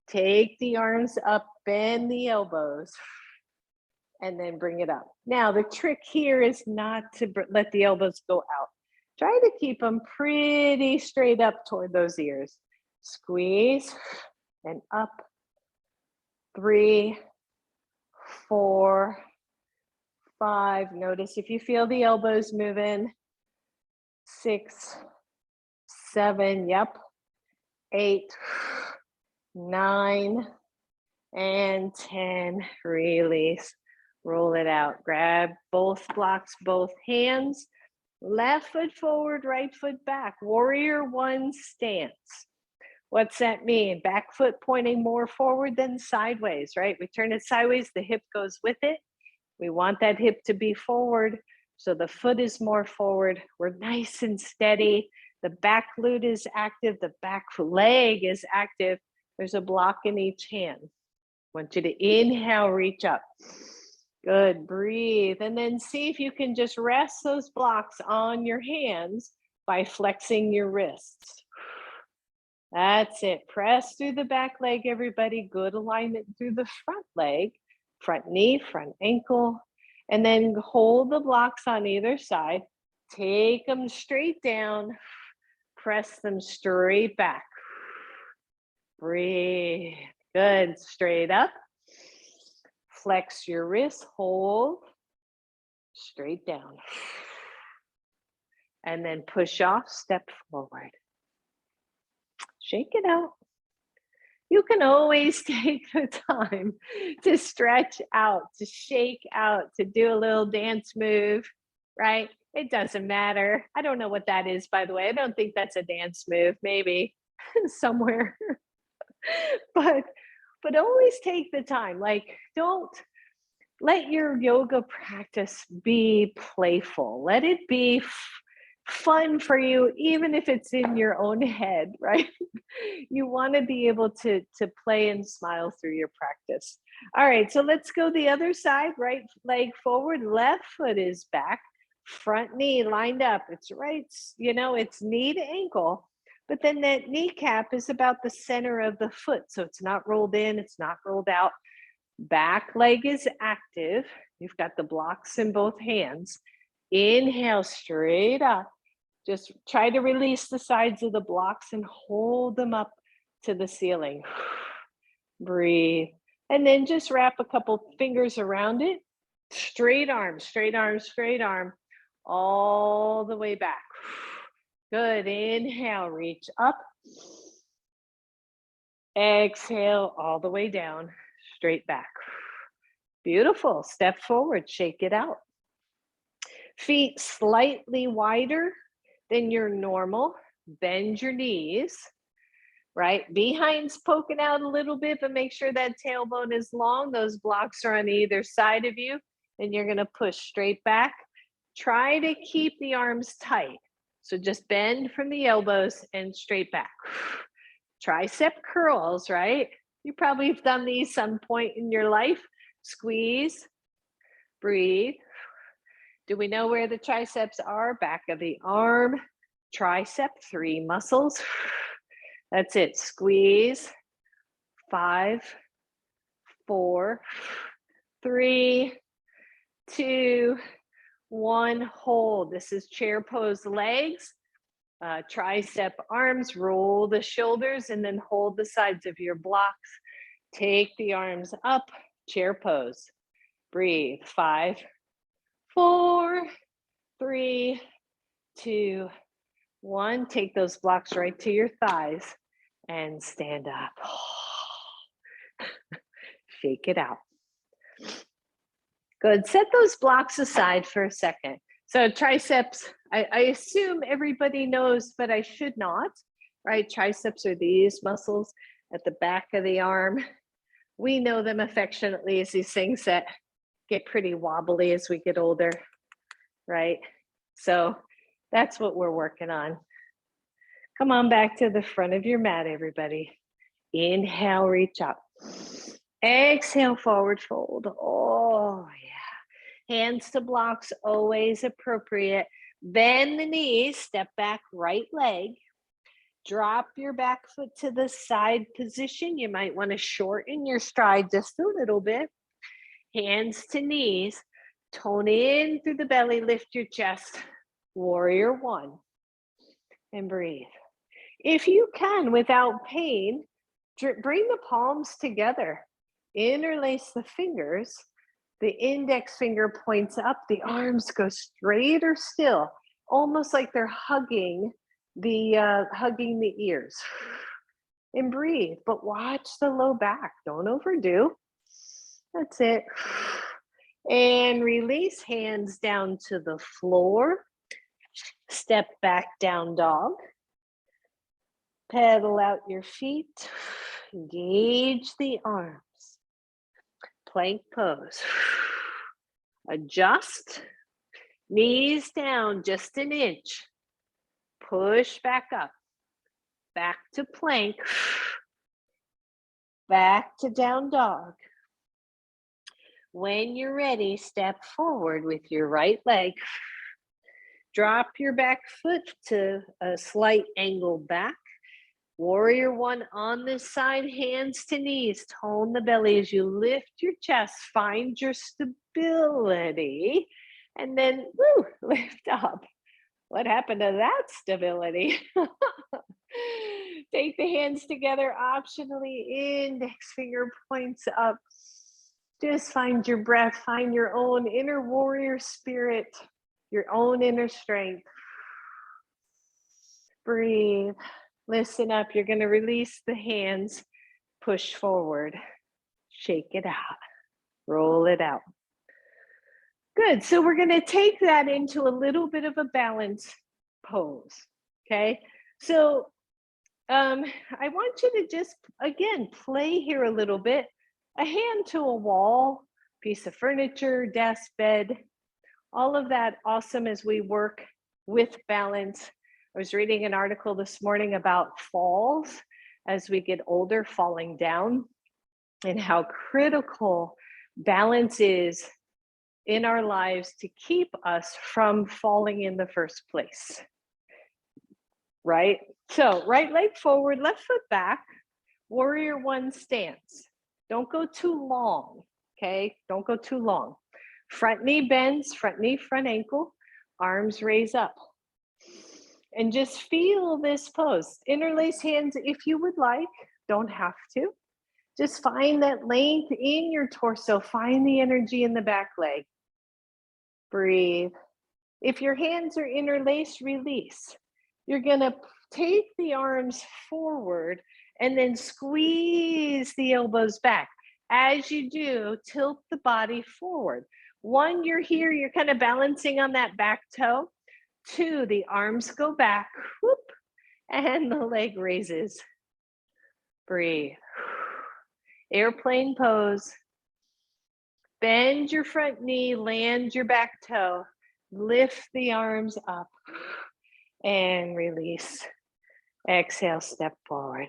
Take the arms up, bend the elbows, and then bring it up. Now, the trick here is not to let the elbows go out. Try to keep them pretty straight up toward those ears. Squeeze and up. 3, 4, 5. Notice if you feel the elbows moving. 6, 7, yep. 8, 9, and 10. Release. Roll it out. Grab both blocks, both hands. Left foot forward, right foot back. Warrior 1 stance. What's that mean? Back foot pointing more forward than sideways, right? We turn it sideways, the hip goes with it. We want that hip to be forward, so the foot is more forward. We're nice and steady. The back glute is active. The back leg is active. There's a block in each hand. I want you to inhale, reach up. Good, breathe. And then see if you can just rest those blocks on your hands by flexing your wrists. That's it. Press through the back leg, everybody. Good alignment through the front leg, front knee, front ankle. And then hold the blocks on either side. Take them straight down. Press them straight back. Breathe. Good. Straight up. Flex your wrists. Hold. Straight down. And then push off. Step forward. Shake it out. You can always take the time to stretch out, to shake out, to do a little dance move, right? It doesn't matter. I don't know what that is, by the way. I don't think that's a dance move, maybe somewhere. but always take the time. Like, don't let your yoga practice be playful. Let it be fun for you, even if it's in your own head, right? You want to be able to play and smile through your practice. All right, so let's go the other side. Right leg forward, left foot is back, front knee lined up. It's right, it's knee to ankle, but then that kneecap is about the center of the foot. So it's not rolled in, it's not rolled out. Back leg is active. You've got the blocks in both hands. Inhale straight up. Just try to release the sides of the blocks and hold them up to the ceiling. Breathe. And then just wrap a couple fingers around it. Straight arm, straight arm, straight arm, all the way back. Good. Inhale, reach up. Exhale, all the way down, straight back. Beautiful. Step forward, shake it out. Feet slightly wider than your normal. Bend your knees, right? Behind's poking out a little bit, but make sure that tailbone is long. Those blocks are on either side of you. and you're going to push straight back. Try to keep the arms tight. So just bend from the elbows and straight back. Tricep curls, right? You probably have done these some point in your life. Squeeze, breathe. Do we know where the triceps are? Back of the arm, tricep, 3 muscles. That's it. Squeeze. 5, 4, 3, 2, 1. Hold. This is chair pose legs. Tricep arms, roll the shoulders, and then hold the sides of your blocks. Take the arms up, chair pose. Breathe. 5, 4, 3, 2, 1. Take those blocks right to your thighs and stand up. Shake it out. Good. Set those blocks aside for a second. So triceps, I assume everybody knows, but I should not, right? Triceps are these muscles at the back of the arm. We know them affectionately as these things that get pretty wobbly as we get older, right? So that's what we're working on. Come on back to the front of your mat, everybody. Inhale, reach up. Exhale, forward fold. Oh, yeah. Hands to blocks, always appropriate. Bend the knees, step back, right leg. Drop your back foot to the side position. You might want to shorten your stride just a little bit. Hands to knees. Tone in through the belly, lift your chest. Warrior 1. And breathe. If you can, without pain, bring the palms together. Interlace the fingers. The index finger points up. The arms go straight or still, almost like they're hugging the ears. And breathe, but watch the low back. Don't overdo. That's it. And release, hands down to the floor. Step back, down dog. Pedal out your feet. Engage the arms. Plank pose. Adjust. Knees down just an inch. Push back up. Back to plank. Back to down dog. When you're ready, step forward with your right leg. Drop your back foot to a slight angle back. Warrior 1 on this side, hands to knees. Tone the belly as you lift your chest. Find your stability. And then, lift up. What happened to that stability? Take the hands together, optionally, index finger points up. Just find your breath, find your own inner warrior spirit, your own inner strength. Breathe. Listen up. You're going to release the hands, push forward, shake it out, roll it out. Good. So we're going to take that into a little bit of a balance pose. Okay. So I want you to just, again, play here a little bit. A hand to a wall, piece of furniture, desk, bed, all of that awesome as we work with balance. I was reading an article this morning about falls as we get older, falling down, and how critical balance is in our lives to keep us from falling in the first place, right? So right leg forward, left foot back, warrior 1 stance. Don't go too long, okay? Don't go too long. Front knee bends, front knee, front ankle, arms raise up. And just feel this pose. Interlace hands if you would like, don't have to. Just find that length in your torso. Find the energy in the back leg. Breathe. If your hands are interlaced, release. You're gonna take the arms forward and then squeeze the elbows back. As you do, tilt the body forward. 1, you're here, you're kind of balancing on that back toe. 2, the arms go back, whoop, and the leg raises. Breathe. Airplane pose. Bend your front knee, land your back toe, lift the arms up and release. Exhale, step forward.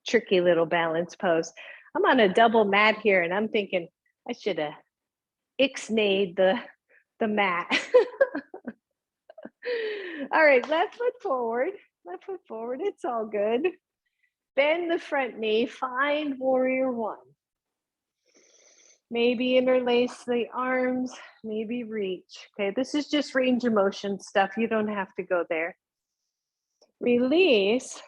Tricky little balance pose. I'm on a double mat here and I'm thinking I should have ixnayed the mat. All right, left foot forward, it's all good. Bend the front knee, find warrior one. Maybe interlace the arms, maybe reach. Okay, this is just range of motion stuff. You don't have to go there. Release,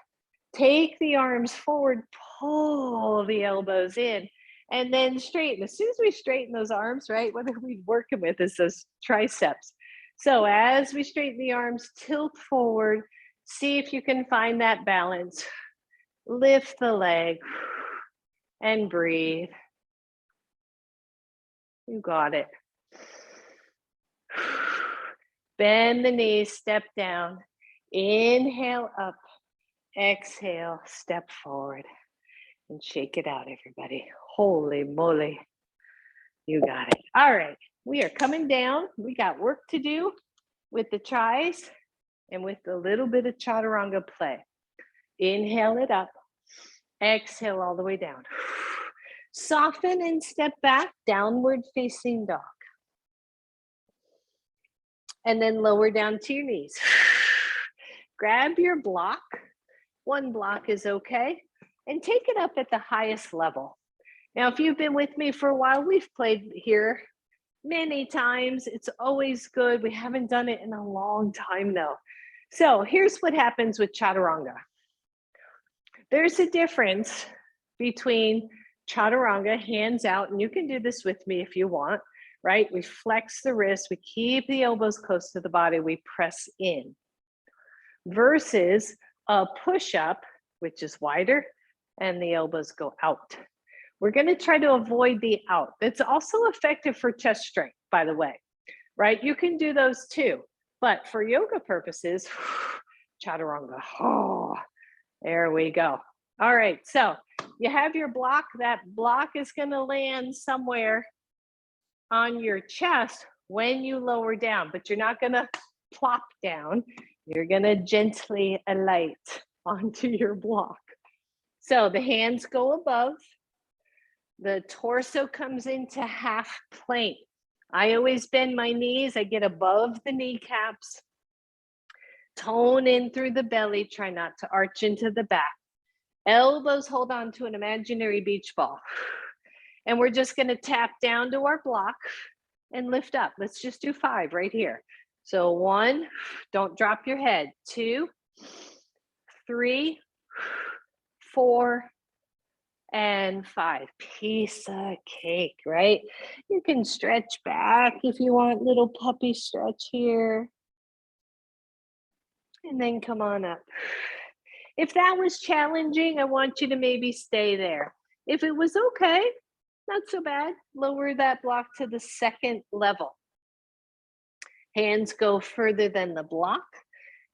take the arms forward, pull the elbows in, and then straighten. As soon as we straighten those arms, right, what are we working with is those triceps. So as we straighten the arms, tilt forward, see if you can find that balance. Lift the leg and breathe. You got it. Bend the knees, step down. Inhale up. Exhale, step forward. And shake it out, everybody. Holy moly. You got it. All right. We are coming down. We got work to do with the tries and with a little bit of chaturanga play. Inhale it up. Exhale all the way down. Soften and step back, downward facing dog. And then lower down to your knees. Grab your block. One block is okay. And take it up at the highest level. Now, if you've been with me for a while, we've played here many times. It's always good. We haven't done it in a long time though. So here's what happens with chaturanga. There's a difference between chaturanga, hands out, and you can do this with me if you want, right? We flex the wrist, we keep the elbows close to the body, we press in. Versus a push-up, which is wider, and the elbows go out. We're gonna try to avoid the out. That's also effective for chest strength, by the way, right? You can do those too, but for yoga purposes, chaturanga, oh, there we go. All right, so you have your block. That block is gonna land somewhere on your chest when you lower down, but you're not gonna plop down. You're gonna gently alight onto your block. So the hands go above. The torso comes into half plank. I always bend my knees. I get above the kneecaps. Tone in through the belly. Try not to arch into the back. Elbows hold on to an imaginary beach ball. And we're just going to tap down to our block and lift up. Let's just do 5 right here. So 1, don't drop your head. 2, 3, 4, and 5. Piece of cake, right? You can stretch back if you want, little puppy stretch here. And then come on up. If that was challenging, I want you to maybe stay there. If it was okay, not so bad, lower that block to the 2nd level. Hands go further than the block.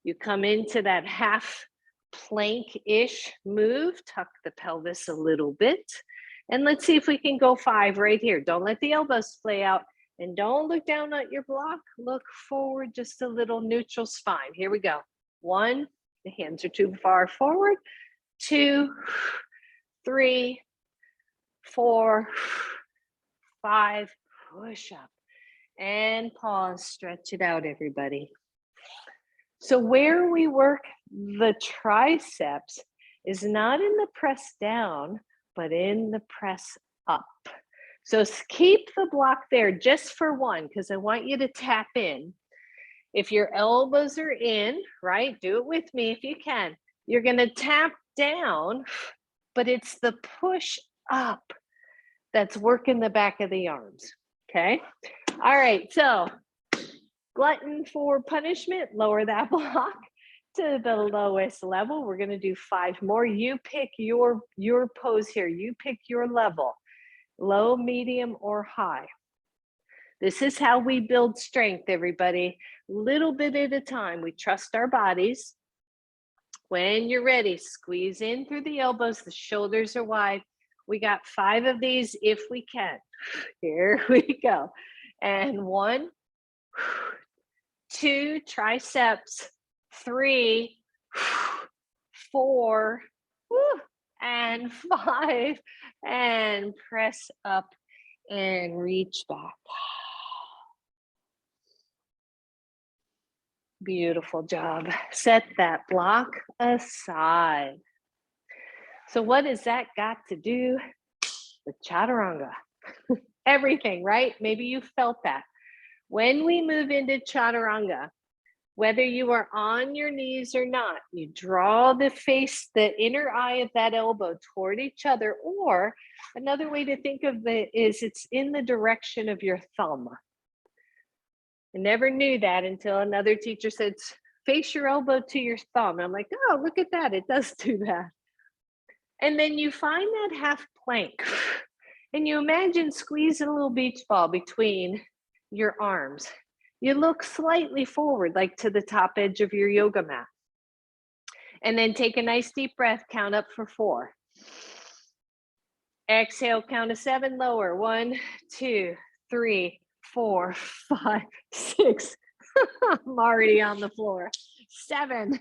You come into that half plank-ish move, tuck the pelvis a little bit. And let's see if we can go 5 right here. Don't let the elbows splay out and don't look down at your block. Look forward just a little, neutral spine. Here we go. 1, the hands are too far forward. 2, 3, 4, 5, push up and pause, stretch it out, everybody. So where we work the triceps is not in the press down, but in the press up. So keep the block there just for 1, because I want you to tap in. If your elbows are in, right, do it with me if you can. You're gonna tap down, but it's the push up that's working the back of the arms, okay? All right, so glutton for punishment, lower that block to the lowest level. We're gonna do 5 more. You pick your pose here. You pick your level, low, medium, or high. This is how we build strength, everybody. Little bit at a time. We trust our bodies. When you're ready, squeeze in through the elbows. The shoulders are wide. We got 5 of these if we can. Here we go. And 1, 2, triceps, 3, 4, and 5, and press up and reach back. Beautiful job. Set that block aside. So what has that got to do with chaturanga? Everything, right? Maybe you felt that. When we move into chaturanga, whether you are on your knees or not, you draw the face, the inner eye of that elbow toward each other, or another way to think of it is it's in the direction of your thumb. I never knew that until another teacher said, face your elbow to your thumb. I'm like, oh, look at that. It does do that. And then you find that half plank and you imagine squeezing a little beach ball between your arms. You look slightly forward, like to the top edge of your yoga mat. And then take a nice deep breath, count up for 4. Exhale, count to 7, lower. 1, 2, 3, 4, 5, 6. I'm already on the floor. 7.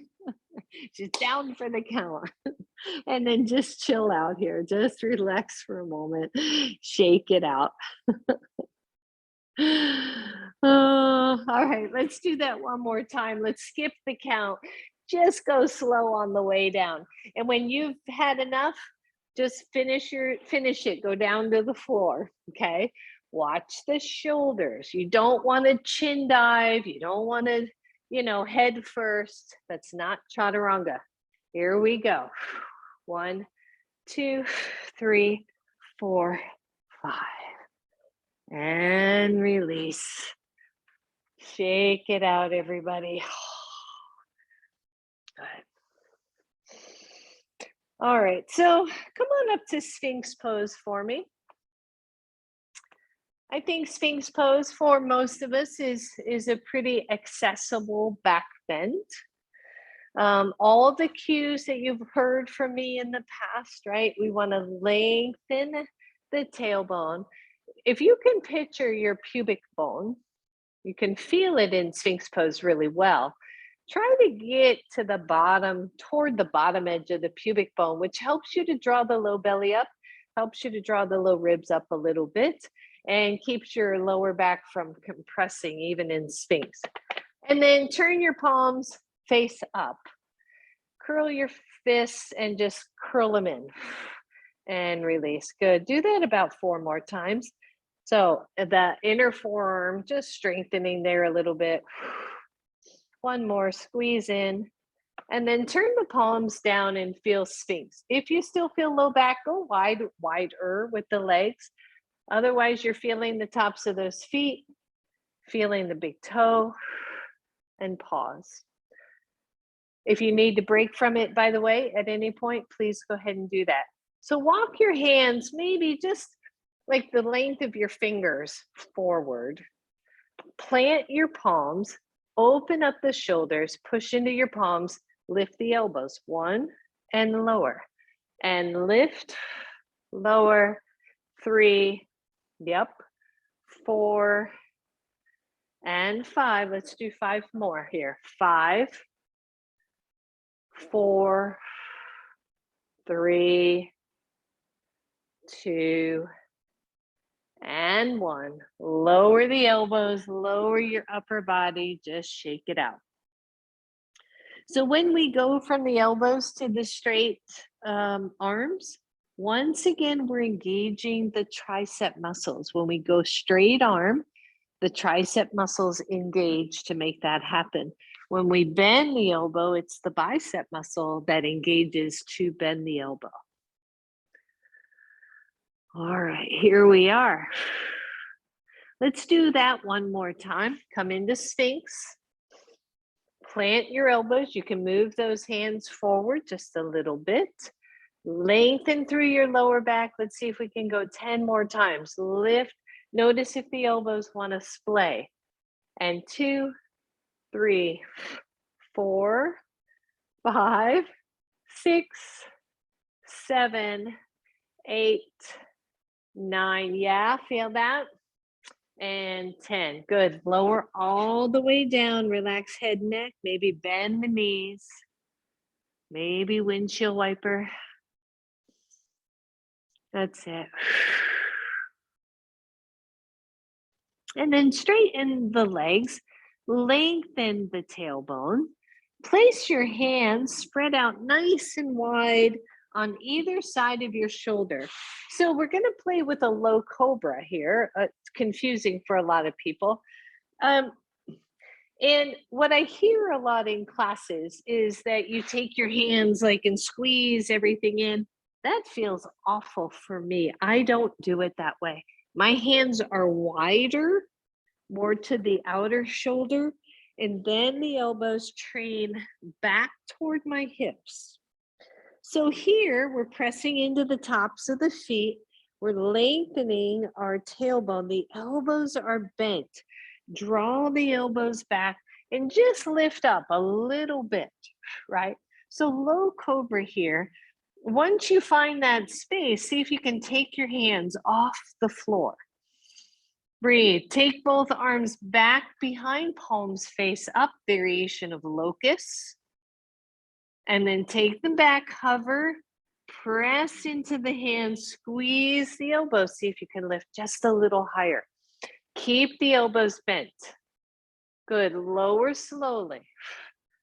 She's down for the count. And then just chill out here. Just relax for a moment. Shake it out. All right, let's do that one more time. Let's skip the count. Just go slow on the way down. And when you've had enough, just finish it. Go down to the floor. Okay. Watch the shoulders. You don't want to chin dive. You don't want to, head first. That's not chaturanga. Here we go. 1, 2, 3, 4, 5. And release. Shake it out, everybody. Good. All right, so come on up to Sphinx pose for me. I think Sphinx pose for most of us is a pretty accessible back bend. All the cues that you've heard from me in the past, right? We want to lengthen the tailbone. If you can picture your pubic bone, you can feel it in Sphinx pose really well. Try to get to the bottom, toward the bottom edge of the pubic bone, which helps you to draw the low belly up, helps you to draw the low ribs up a little bit, and keeps your lower back from compressing even in Sphinx. And then turn your palms face up. Curl your fists and just curl them in and release. Good. Do that about 4 more times. So the inner forearm, just strengthening there a little bit. 1 more, squeeze in, and then turn the palms down and feel Sphinx. If you still feel low back, go wider with the legs. Otherwise, you're feeling the tops of those feet, feeling the big toe, and pause. If you need to break from it, by the way, at any point, please go ahead and do that. So walk your hands maybe just like the length of your fingers forward. Plant your palms, open up the shoulders, push into your palms, lift the elbows, 1 and lower, and lift, lower, 3, yep, 4, and 5. Let's do 5 more here. 5, 4, 3, 2, and 1. Lower the elbows, lower your upper body, just shake it out. So when we go from the elbows to the straight arms, once again, we're engaging the tricep muscles. When we go straight arm, the tricep muscles engage to make that happen. When we bend the elbow, it's the bicep muscle that engages to bend the elbow. All right, here we are. Let's do that one more time. Come into Sphinx. Plant your elbows. You can move those hands forward just a little bit. Lengthen through your lower back. Let's see if we can go 10 more times. Lift. Notice if the elbows want to splay. And 2, 3, 4, 5, 6, 7, 8, 9. Yeah, feel that? And 10. Good. Lower all the way down. Relax head, neck. Maybe bend the knees. Maybe windshield wiper. That's it. And then straighten the legs. Lengthen the tailbone. Place your hands spread out nice and wide on either side of your shoulder. So we're going to play with a low cobra here. It's confusing for a lot of people. Um, and what I hear a lot in classes is that you take your hands like and squeeze everything in. That feels awful for me. I don't do it that way. My hands are wider, more to the outer shoulder, and then the elbows train back toward my hips. So here we're pressing into the tops of the feet. We're lengthening our tailbone. The elbows are bent. Draw the elbows back and just lift up a little bit, right? So low cobra here. Once you find that space, see if you can take your hands off the floor. Breathe. Take both arms back behind, palms face up, variation of locust. And then take them back, hover, press into the hands, squeeze the elbows. See if you can lift just a little higher. Keep the elbows bent. Good. Lower slowly.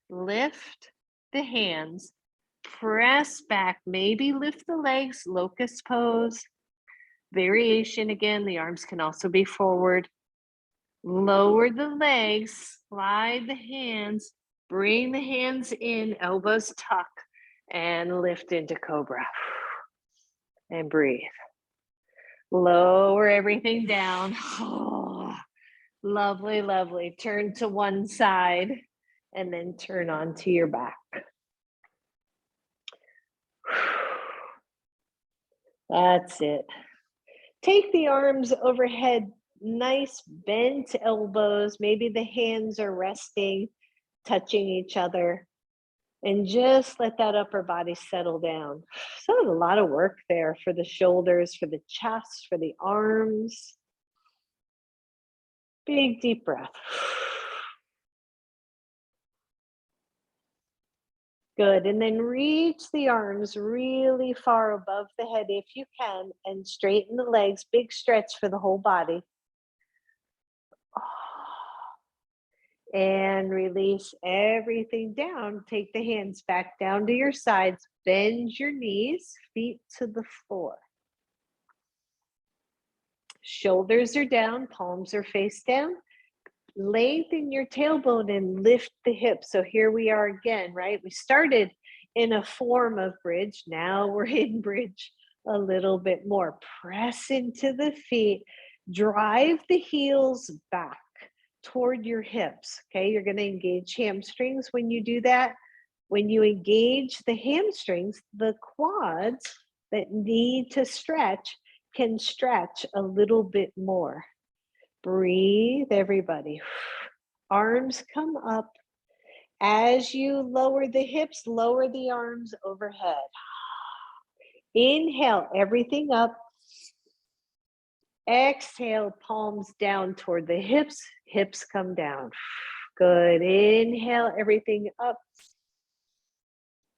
Lift the hands, press back, maybe lift the legs, locust pose. Variation again, the arms can also be forward. Lower the legs, slide the hands, bring the hands in, elbows tuck, and lift into cobra. And breathe. Lower everything down. Oh, lovely, lovely. Turn to one side and then turn onto your back. That's it. Take the arms overhead, nice bent elbows. Maybe the hands are resting, touching each other. And just let that upper body settle down. So a lot of work there for the shoulders, for the chest, for the arms. Big deep breath. Good. And then reach the arms really far above the head if you can, and straighten the legs. Big stretch for the whole body. And release everything down. Take the hands back down to your sides. Bend your knees, feet to the floor. Shoulders are down, palms are face down. Lengthen your tailbone and lift the hips. So here we are again, right? We started in a form of bridge. Now we're in bridge a little bit more. Press into the feet. Drive the heels back toward your hips. Okay, you're going to engage hamstrings when you do that. When you engage the hamstrings, the quads that need to stretch can stretch a little bit more. Breathe, everybody. Arms come up. As you lower the hips, lower the arms overhead. Inhale, everything up. Exhale, palms down toward the hips. Hips come down. Good. Inhale, everything up.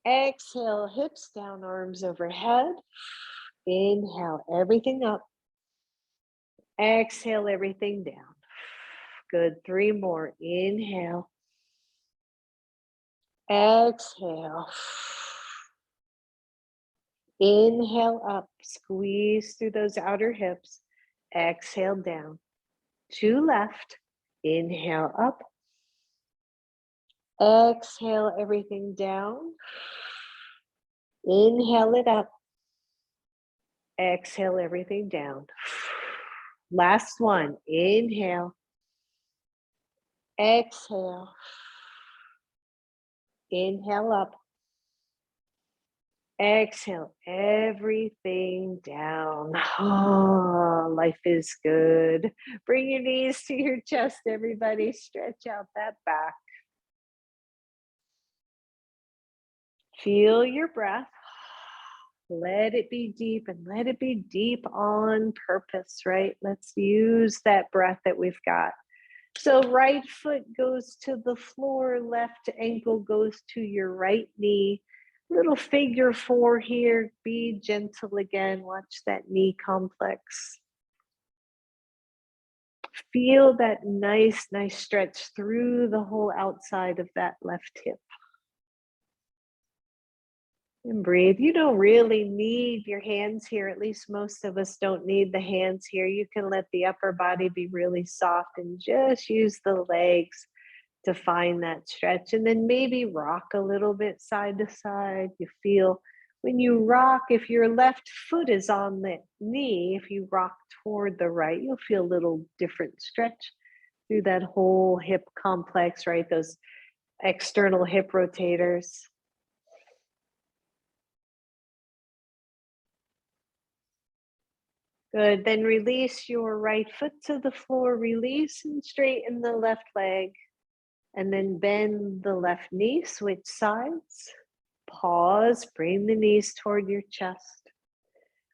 Exhale, hips down, arms overhead. Inhale, everything up. Exhale, everything down. Good. 3 more. Inhale. Exhale. Inhale up. Squeeze through those outer hips. Exhale down. 2 left. Inhale up. Exhale everything down. Inhale it up. Exhale everything down. Last one. Inhale. Exhale. Inhale up. Exhale everything down. Oh, life is good. Bring your knees to your chest, everybody. Stretch out that back. Feel your breath. Let it be deep, and let it be deep on purpose, right? Let's use that breath that we've got. So right foot goes to the floor, left ankle goes to your right knee. Little figure four here. Be gentle again. Watch that knee complex. Feel that nice stretch through the whole outside of that left hip. And breathe. You don't really need your hands here. At least most of us don't need the hands here. You can let the upper body be really soft and just use the legs to find that stretch. And then maybe rock a little bit side to side. You feel when you rock, if your left foot is on the knee, if you rock toward the right, you'll feel a little different stretch through that whole hip complex, right? Those external hip rotators. Good, then release your right foot to the floor, release and straighten the left leg, and then bend the left knee, switch sides, pause, bring the knees toward your chest.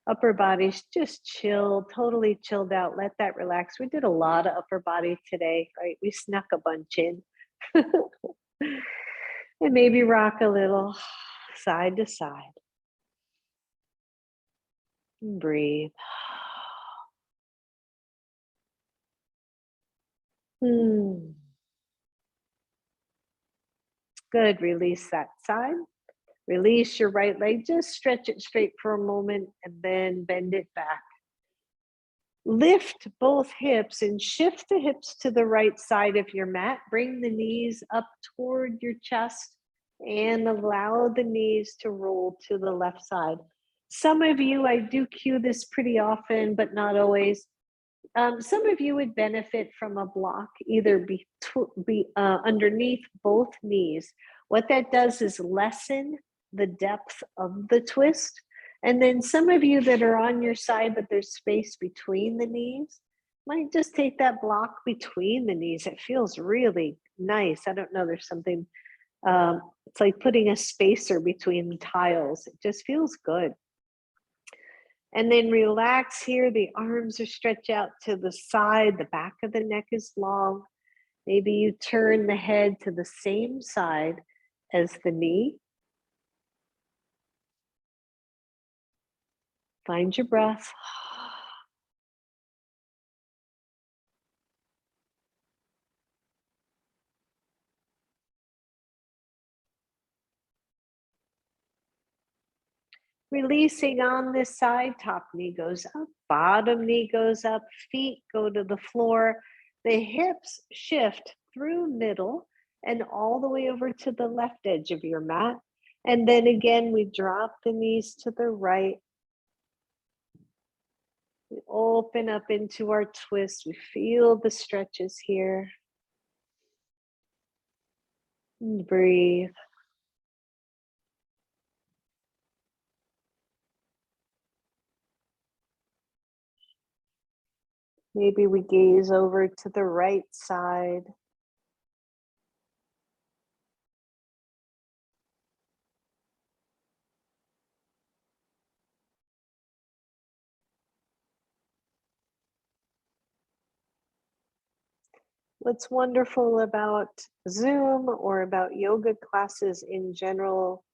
Upper body's just chill, totally chilled out, let that relax. We did a lot of upper body today, right? We snuck a bunch in. And maybe rock a little side to side. And breathe. Good, release that side. Release your right leg, just stretch it straight for a moment and then bend it back. Lift both hips and shift the hips to the right side of your mat. Bring the knees up toward your chest and allow the knees to roll to the left side. Some of you, I do cue this pretty often, but not always. Some of you would benefit from a block either underneath both knees. What that does is lessen the depth of the twist. And then some of you that are on your side, but there's space between the knees, might just take that block between the knees. It feels really nice. I don't know, there's something, it's like putting a spacer between the tiles. It just feels good. And then relax here. The arms are stretched out to the side. The back of the neck is long. Maybe you turn the head to the same side as the knee. Find your breath. Releasing on this side, top knee goes up, bottom knee goes up, feet go to the floor. The hips shift through middle and all the way over to the left edge of your mat. And then again, we drop the knees to the right. We open up into our twist. We feel the stretches here. And breathe. Maybe we gaze over to the right side. What's wonderful about Zoom or about yoga classes in general,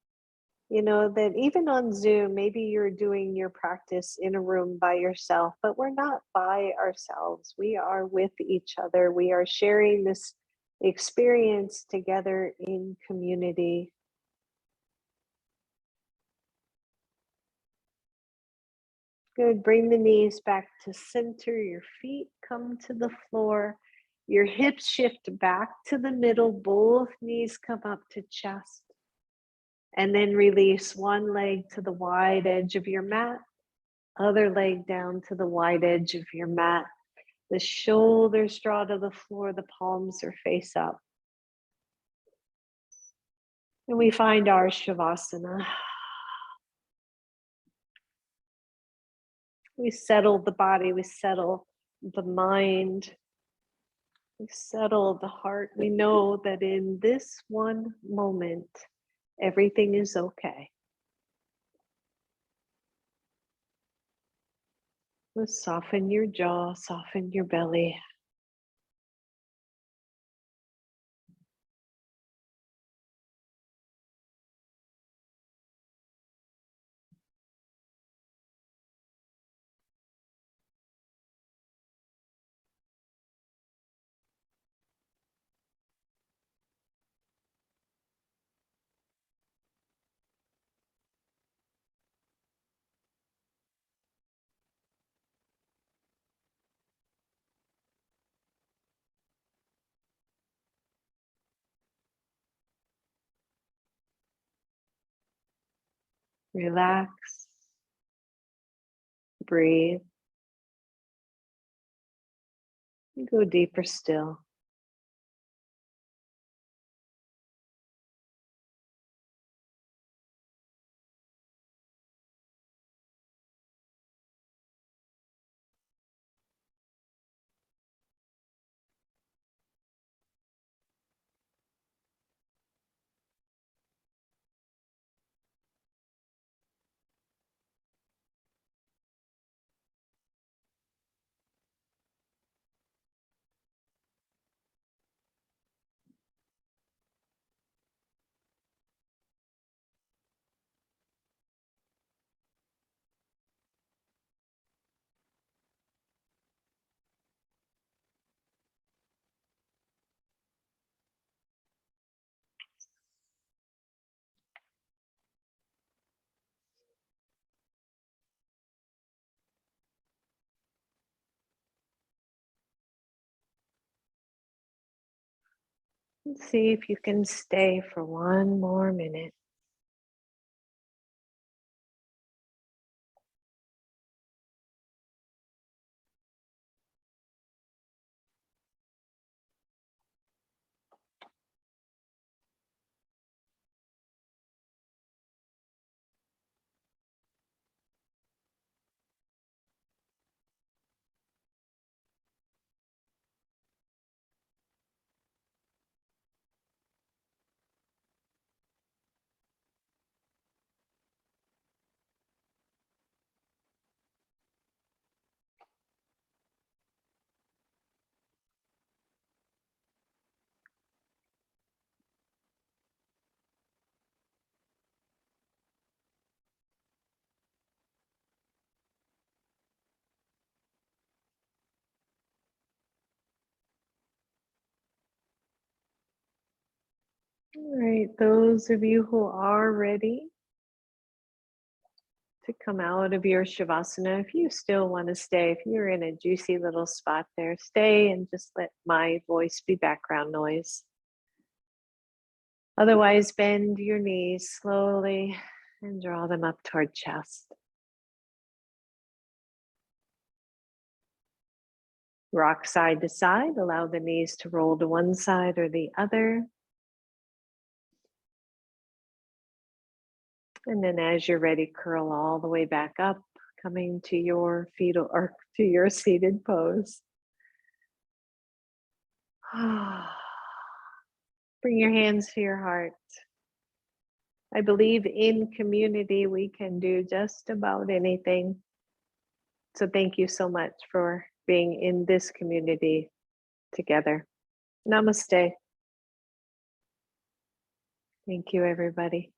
you know, that even on Zoom, maybe you're doing your practice in a room by yourself, but we're not by ourselves. We are with each other. We are sharing this experience together in community. Good. Bring the knees back to center. Your feet come to the floor. Your hips shift back to the middle. Both knees come up to chest. And then release one leg to the wide edge of your mat. Other leg down to the wide edge of your mat. The shoulders draw to the floor. The palms are face up. And we find our Shavasana. We settle the body. We settle the mind. We settle the heart. We know that in this one moment, everything is okay. Just soften your jaw, soften your belly. Relax, breathe, and go deeper still. And see if you can stay for one more minute. All right, those of you who are ready to come out of your Shavasana, if you still want to stay, if you're in a juicy little spot there, stay and just let my voice be background noise. Otherwise, bend your knees slowly and draw them up toward chest. Rock side to side, allow the knees to roll to one side or the other. And then as you're ready, curl all the way back up, coming to your fetal or to your seated pose. Bring your hands to your heart. I believe in community, we can do just about anything. So thank you so much for being in this community together. Namaste. Thank you, everybody.